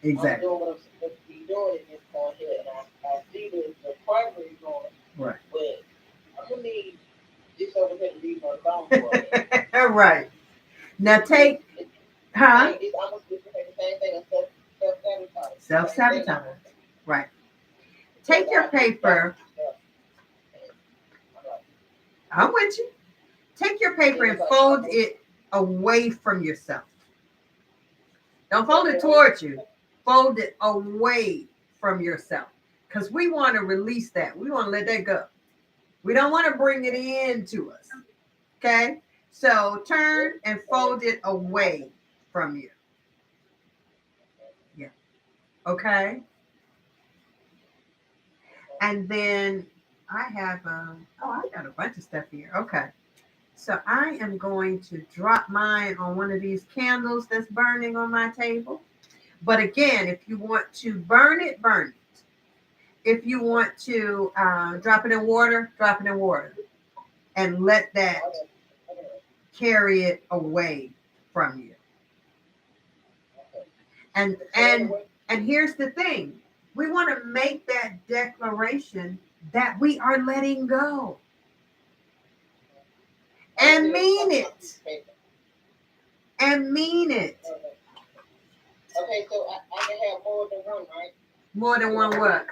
[SPEAKER 1] Exactly.
[SPEAKER 2] doing what I'm supposed to be doing at this point here, and I see the progress going,
[SPEAKER 1] Right.
[SPEAKER 2] but I'm gonna need this over here to leave my alone for a minute.
[SPEAKER 1] Right. Now take, huh?
[SPEAKER 2] It's almost the same thing as self-sabotage.
[SPEAKER 1] Self sabotage. Right. Take your paper. I'm with you. Take your paper and fold it away from yourself. Don't fold it towards you. Fold it away from yourself. Because we want to release that. We want to let that go. We don't want to bring it into us. Okay? So turn and fold it away from you. Yeah. Okay? And then I have, I got a bunch of stuff here. Okay. So I am going to drop mine on one of these candles that's burning on my table. But again, if you want to burn it, burn it. If you want to drop it in water, drop it in water. And let that carry it away from you. And here's the thing. We want to make that declaration that we are letting go. And mean it. And mean it.
[SPEAKER 2] Okay, so I can have more than one, right?
[SPEAKER 1] More than one what?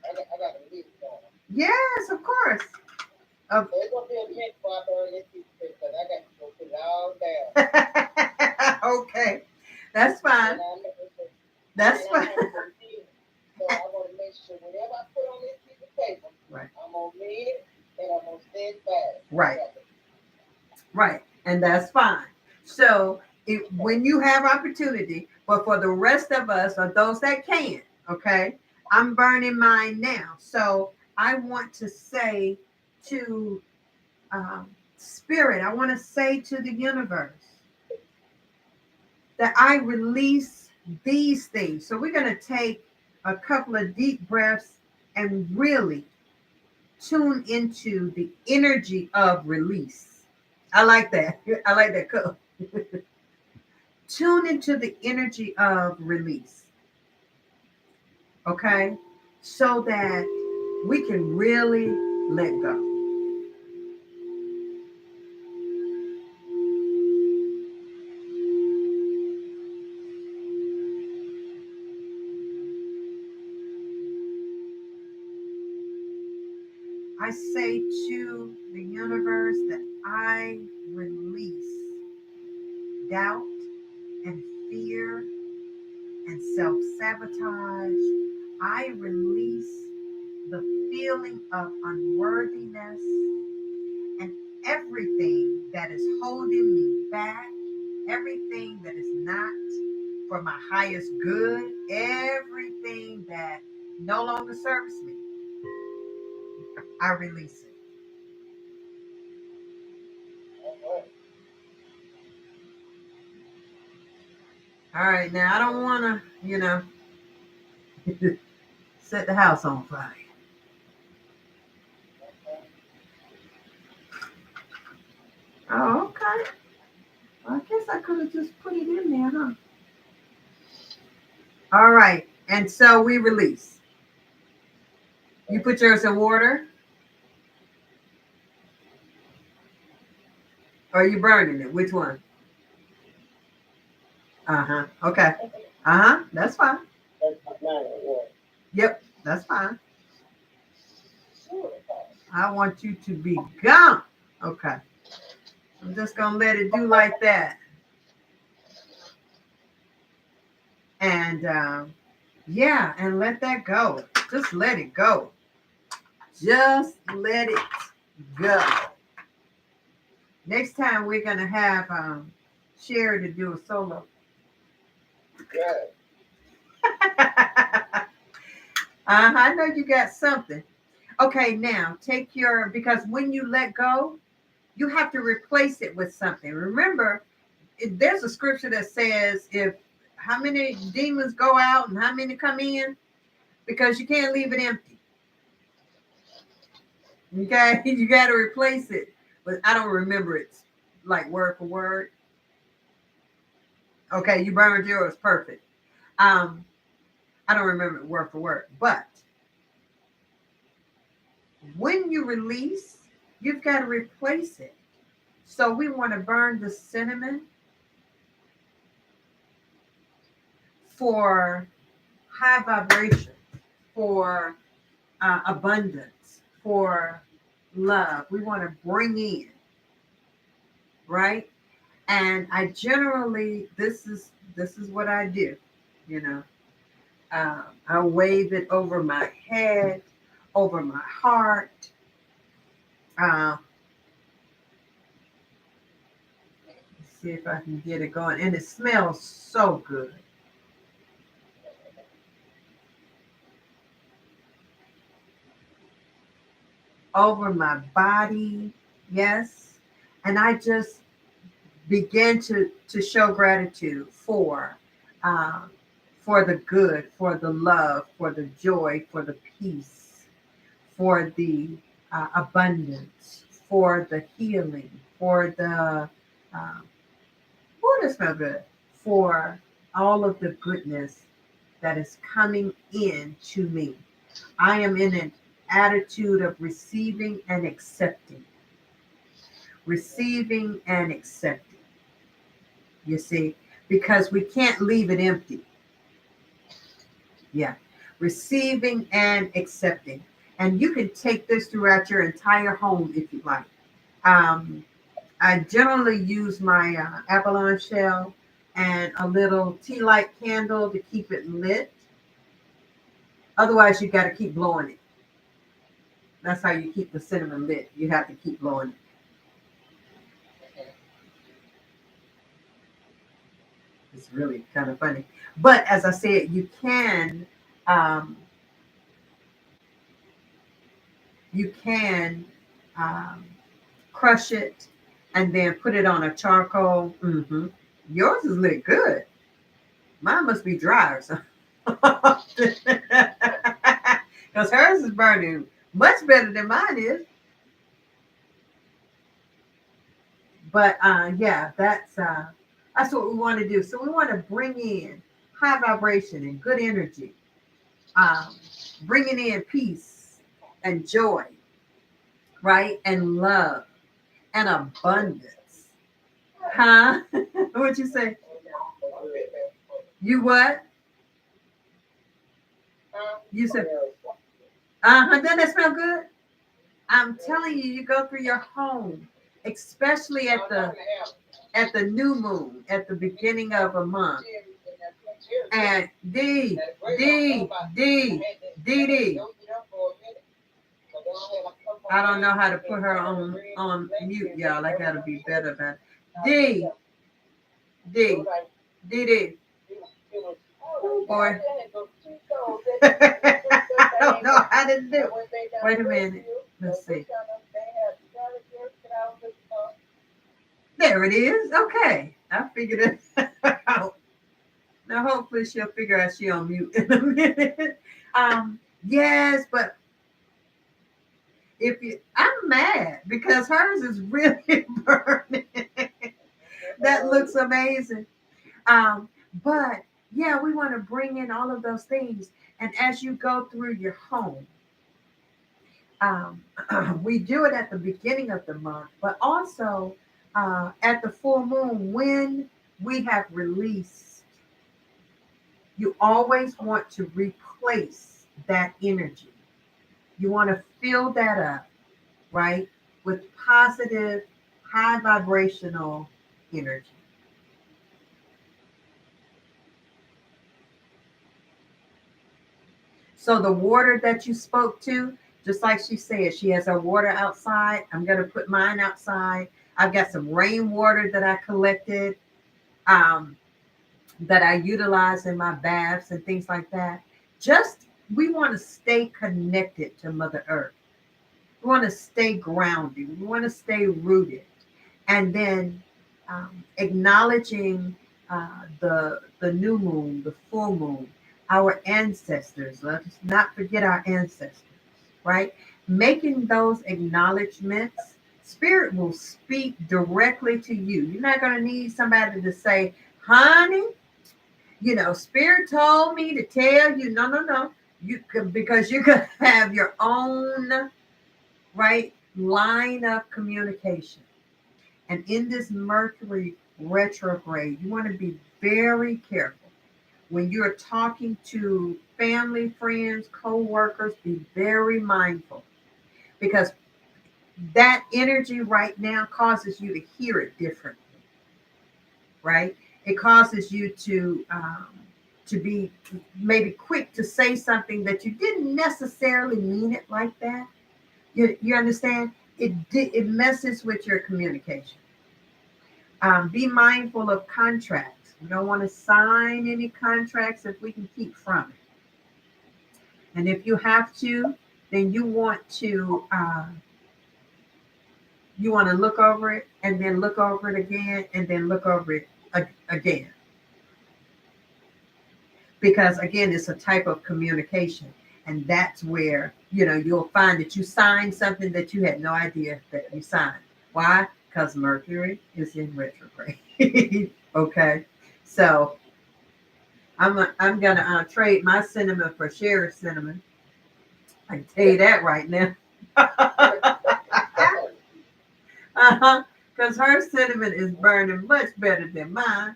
[SPEAKER 2] I got a list going.
[SPEAKER 1] Yes, of course. of
[SPEAKER 2] There's gonna be a minute before I burn this piece of paper because I got to go put it all down.
[SPEAKER 1] okay, that's fine. That's
[SPEAKER 2] And I
[SPEAKER 1] fine.
[SPEAKER 2] have to read it. So I want to make sure whatever I put on this piece of paper,
[SPEAKER 1] Right.
[SPEAKER 2] I'm gonna read it and I'm gonna stand fast.
[SPEAKER 1] Right. Right. And that's fine. So when you have opportunity, but for the rest of us or those that can, okay, I'm burning mine now. So I want to say to spirit, I want to say to the universe that I release these things. So we're going to take a couple of deep breaths and really tune into the energy of release. I like that. I like that. Cool. Tune into the energy of release. Okay? So that we can really let go. I say to the universe that I release doubt and fear and self-sabotage. I release the feeling of unworthiness and everything that is holding me back, everything that is not for my highest good, everything that no longer serves me, I release it. All right, now I don't want to, set the house on fire. Oh, okay. Well, I guess I could have just put it in there, huh? All right, and so we release. You put yours in water, or are you burning it? Which one? Uh-huh. Okay. Uh-huh. That's fine. Yep, that's fine. I want you to be gone. Okay. I'm just gonna let it do like that. And yeah, and let that go. Just let it go. Just let it go. Next time we're gonna have Sherry to do a solo.
[SPEAKER 2] Good.
[SPEAKER 1] I know you got something. Okay, now take because when you let go, you have to replace it with something. Remember, there's a scripture that says if how many demons go out and how many come in, because you can't leave it empty. Okay, you got to replace it. But I don't remember it like word for word. Okay, you burned yours, perfect. I don't remember it word for word, but when you release, you've got to replace it. So we want to burn the cinnamon for high vibration, for abundance, for love. We want to bring in, right? And I generally, this is what I do, you know. I wave it over my head, over my heart. Uh, let's see if I can get it going, and it smells so good. Over my body, yes, and I just begin to show gratitude uh, for the good, for the love, for the joy, for the peace, for the abundance, for the healing, for the oh, that smells good, for all of the goodness that is coming in to me. I am in an attitude of receiving and accepting, receiving and accepting. You see, because we can't leave it empty. Yeah, receiving and accepting. And you can take this throughout your entire home if you like. Um, I generally use my abalone shell and a little tea light candle to keep it lit. Otherwise, you got to keep blowing it. That's how you keep the cinnamon lit. You have to keep blowing it. It's really kind of funny. But as I said, um, you can um, crush it and then put it on a charcoal. Yours is lit good. Mine must be dry or something. Because hers is burning much better than mine is. But yeah, that's what we want to do. So we want to bring in high vibration and good energy, um, bringing in peace and joy, right, and love and abundance. Huh? What'd you say? You what? You said, doesn't that smell good? I'm telling you, you go through your home, especially at the new moon, at the beginning of a month. And D. I don't know how to put her on mute, y'all. I gotta be better about it. D. D. Oh boy. I don't know how to do it. Wait a minute. Let's see. There it is. Okay. I figured it out. Now hopefully she'll figure out she on mute in a minute. Yes, but I'm mad because hers is really burning. That looks amazing. But yeah, we want to bring in all of those things. And as you go through your home, um, we do it at the beginning of the month, but also at the full moon when we have released. You always want to replace that energy. You want to fill that up, right, with positive, high vibrational energy. So the water that you spoke to, just like she said, she has her water outside. I'm going to put mine outside. I've got some rainwater that I collected, um, that I utilize in my baths and things like that. Just we want to stay connected to Mother Earth. We want to stay grounded. We want to stay rooted. And then acknowledging the new moon, the full moon, our ancestors. Let's not forget our ancestors, right? Making those acknowledgments, spirit will speak directly to you. You're not going to need somebody to say, honey, spirit told me to tell you. No, no, no. You could, because you could have your own right line of communication. And in this Mercury retrograde, you want to be very careful when you're talking to family, friends, co-workers. Be very mindful because that energy right now causes you to hear it differently, right? It causes you to be maybe quick to say something that you didn't necessarily mean it like that. You understand? It messes with your communication. Be mindful of contracts. We don't want to sign any contracts if we can keep from it. And if you have to, then you want to look over it and then look over it again and then look over it again. Because again, it's a type of communication. And that's where, you'll find that you signed something that you had no idea that you signed. Why? Because Mercury is in retrograde. Okay. So I'm gonna trade my cinnamon for Sherry's cinnamon. I can tell you that right now. Because her cinnamon is burning much better than mine.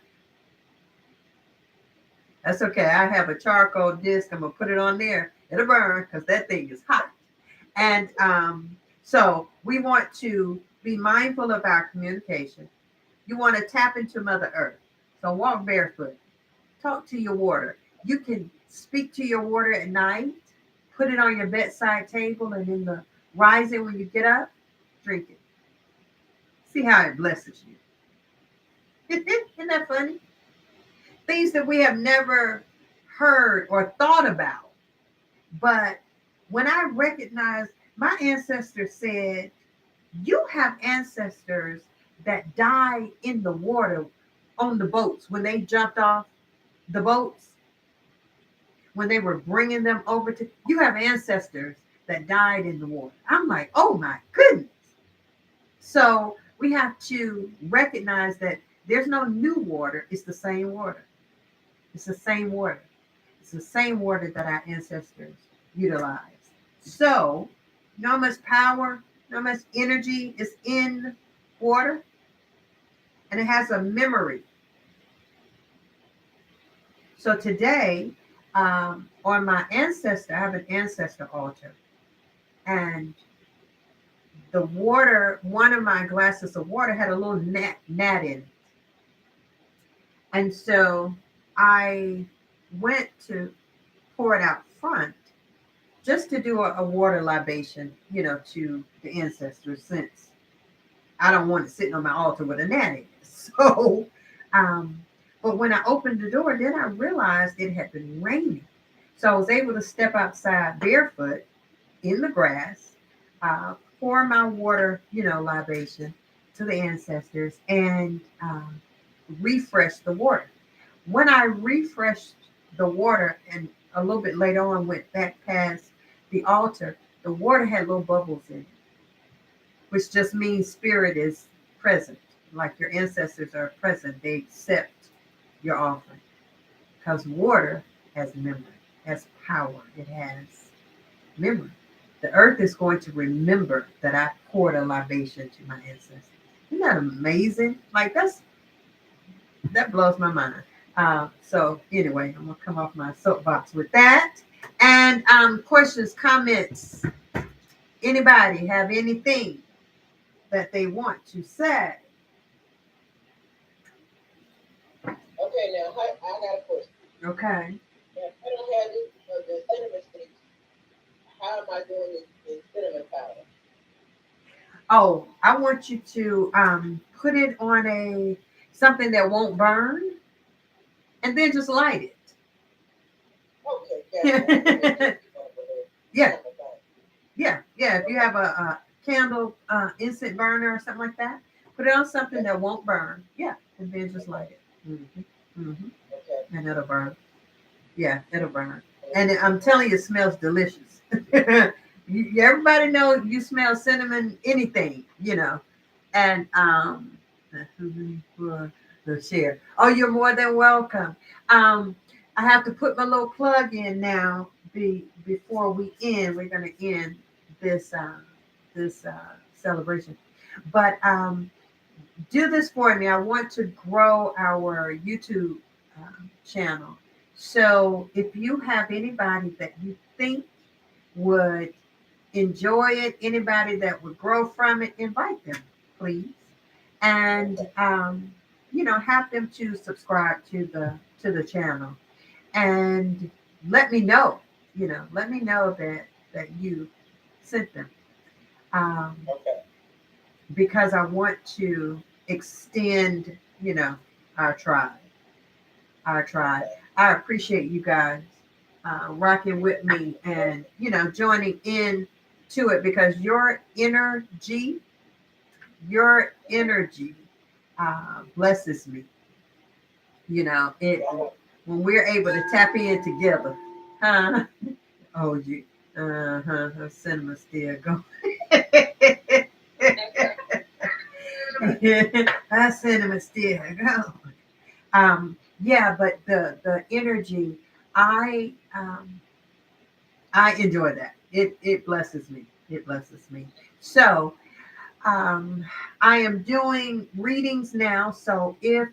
[SPEAKER 1] That's okay. I have a charcoal disc. I'm gonna put it on there. It'll burn because that thing is hot. And so we want to be mindful of our communication. You want to tap into Mother Earth. So walk barefoot. Talk to your water. You can speak to your water at night, put it on your bedside table, and in the rising when you get up, drink it. See how it blesses you. Isn't that funny? Things that we have never heard or thought about. But when I recognize, my ancestors said, you have ancestors that died in the water on the boats when they jumped off the boats, when they were bringing them over to, you have ancestors that died in the water. I'm like, oh my goodness. So we have to recognize that there's no new water. It's the same water. It's the same water. It's the same water that our ancestors utilized. So, you know how much power, you know how much energy is in water? And it has a memory. So today, on my ancestor, I have an ancestor altar. And the water, one of my glasses of water had a little gnat in it. And so I went to pour it out front just to do a water libation, to the ancestors, since I don't want it sitting on my altar with a gnat in it. So, but when I opened the door, then I realized it had been raining. So I was able to step outside barefoot in the grass, pour my water, libation to the ancestors, and refresh the water. When I refreshed the water and a little bit later on went back past the altar, the water had little bubbles in it, which just means spirit is present. Like your ancestors are present, they accept your offering. Because water has memory, has power, it has memory. The earth is going to remember that I poured a libation to my ancestors. Isn't that amazing? Like that blows my mind. So anyway, I'm gonna come off my soapbox with that. And questions, comments. Anybody have anything that they want to say?
[SPEAKER 2] Okay, now I got a question.
[SPEAKER 1] Okay.
[SPEAKER 2] Now, if I don't have the cinnamon sticks, how am I doing this in cinnamon powder?
[SPEAKER 1] Oh, I want you to put it on a something that won't burn, and then just light it.
[SPEAKER 2] Okay,
[SPEAKER 1] Yeah, yeah. If you have a candle, instant burner or something like that, put it on something that won't burn. Yeah, and then just light it.
[SPEAKER 2] Okay.
[SPEAKER 1] And it'll burn. Yeah, it'll burn. And I'm telling you, it smells delicious. Everybody knows you smell cinnamon, anything, And the share. Oh, you're more than welcome. I have to put my little plug in now. Before we end, we're going to end this celebration. But do this for me. I want to grow our YouTube channel. So if you have anybody that you think would enjoy it, anybody that would grow from it, invite them, please, and have them to subscribe to the channel, and let me know. Let me know that you sent them,
[SPEAKER 2] Okay.
[SPEAKER 1] because I want to extend, our tribe, our tribe. I appreciate you guys rocking with me and joining in to it, because your energy blesses me. It when we're able to tap in together. Huh? Oh, you. Her cinema still going. Her cinema still going. Yeah, but the energy, I I enjoy that. It blesses me. It blesses me. So um, I am doing readings now. So if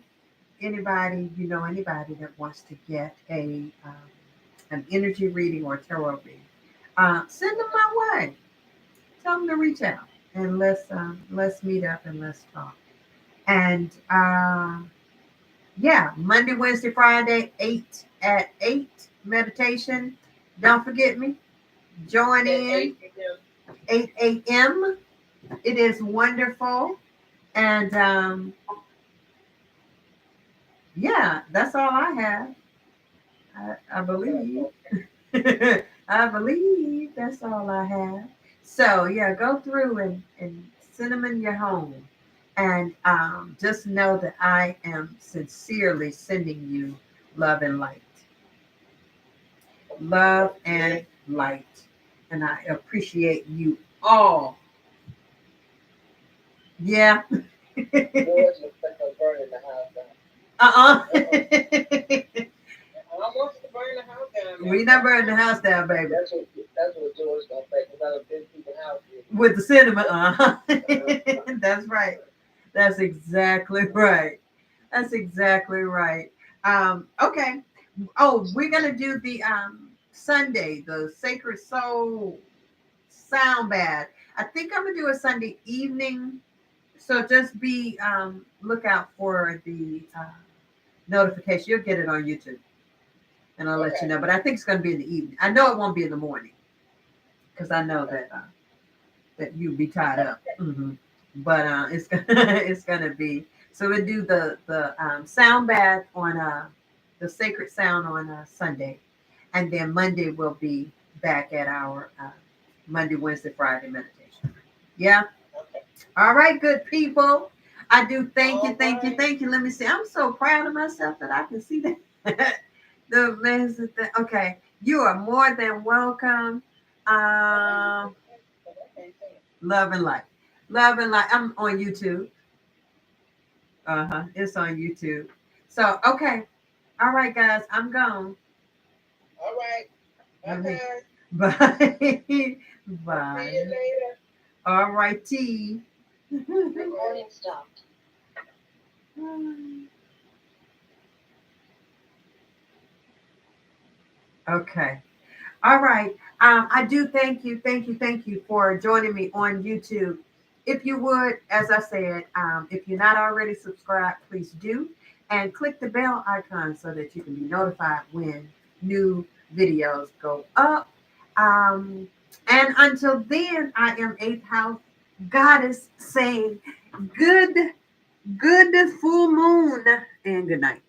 [SPEAKER 1] anybody that wants to get an energy reading or tarot reading, send them my way. tell them to reach out and let's meet up and let's talk. And yeah, Monday, Wednesday, Friday, 8 meditation. Don't forget me. Join in 8 a.m. It is wonderful. And yeah, that's all I have. I believe. I believe that's all I have. So yeah, go through and send them in your home. And just know that I am sincerely sending you love and light. Love and light. And I appreciate you all. Yeah.
[SPEAKER 2] Yours looks like I'm burning the house down.
[SPEAKER 1] Uh-uh.
[SPEAKER 2] I don't want you to burn the house down.
[SPEAKER 1] We not burning the house down, baby.
[SPEAKER 2] That's what George gonna say, because I done been through the house
[SPEAKER 1] with the cinnamon. That's right. That's exactly right. That's exactly right. Okay. Oh, we're gonna do the Sunday, the Sacred Soul sound bath. I think I'm gonna do a Sunday evening. So just be look out for the notification. You'll get it on YouTube, and I'll let you know. But I think it's gonna be in the evening. I know it won't be in the morning because I know that you'll be tied up. Mm-hmm. But it's gonna it's gonna be so we do the sound bath on the sacred sound on Sunday, and then Monday we'll be back at our Monday, Wednesday, Friday meditation. Yeah.
[SPEAKER 2] Okay.
[SPEAKER 1] All right, good people. I do thank you, thank you, thank you. Let me see. I'm so proud of myself that I can see that. The amazing thing. Okay, you are more than welcome. Um, love and light. Love and light. I'm on YouTube. Uh-huh. It's on YouTube. So okay. All right, guys. I'm gone.
[SPEAKER 2] All right. Okay.
[SPEAKER 1] Bye.
[SPEAKER 2] Bye. See you
[SPEAKER 1] Bye.
[SPEAKER 2] later.
[SPEAKER 1] All righty.
[SPEAKER 2] Recording stopped.
[SPEAKER 1] Okay. All right. I do thank you, thank you, thank you for joining me on YouTube. If you would, as I said, if you're not already subscribed, please do. And click the bell icon so that you can be notified when new videos go up. And until then, I am 8th House Goddess saying good full moon and good night.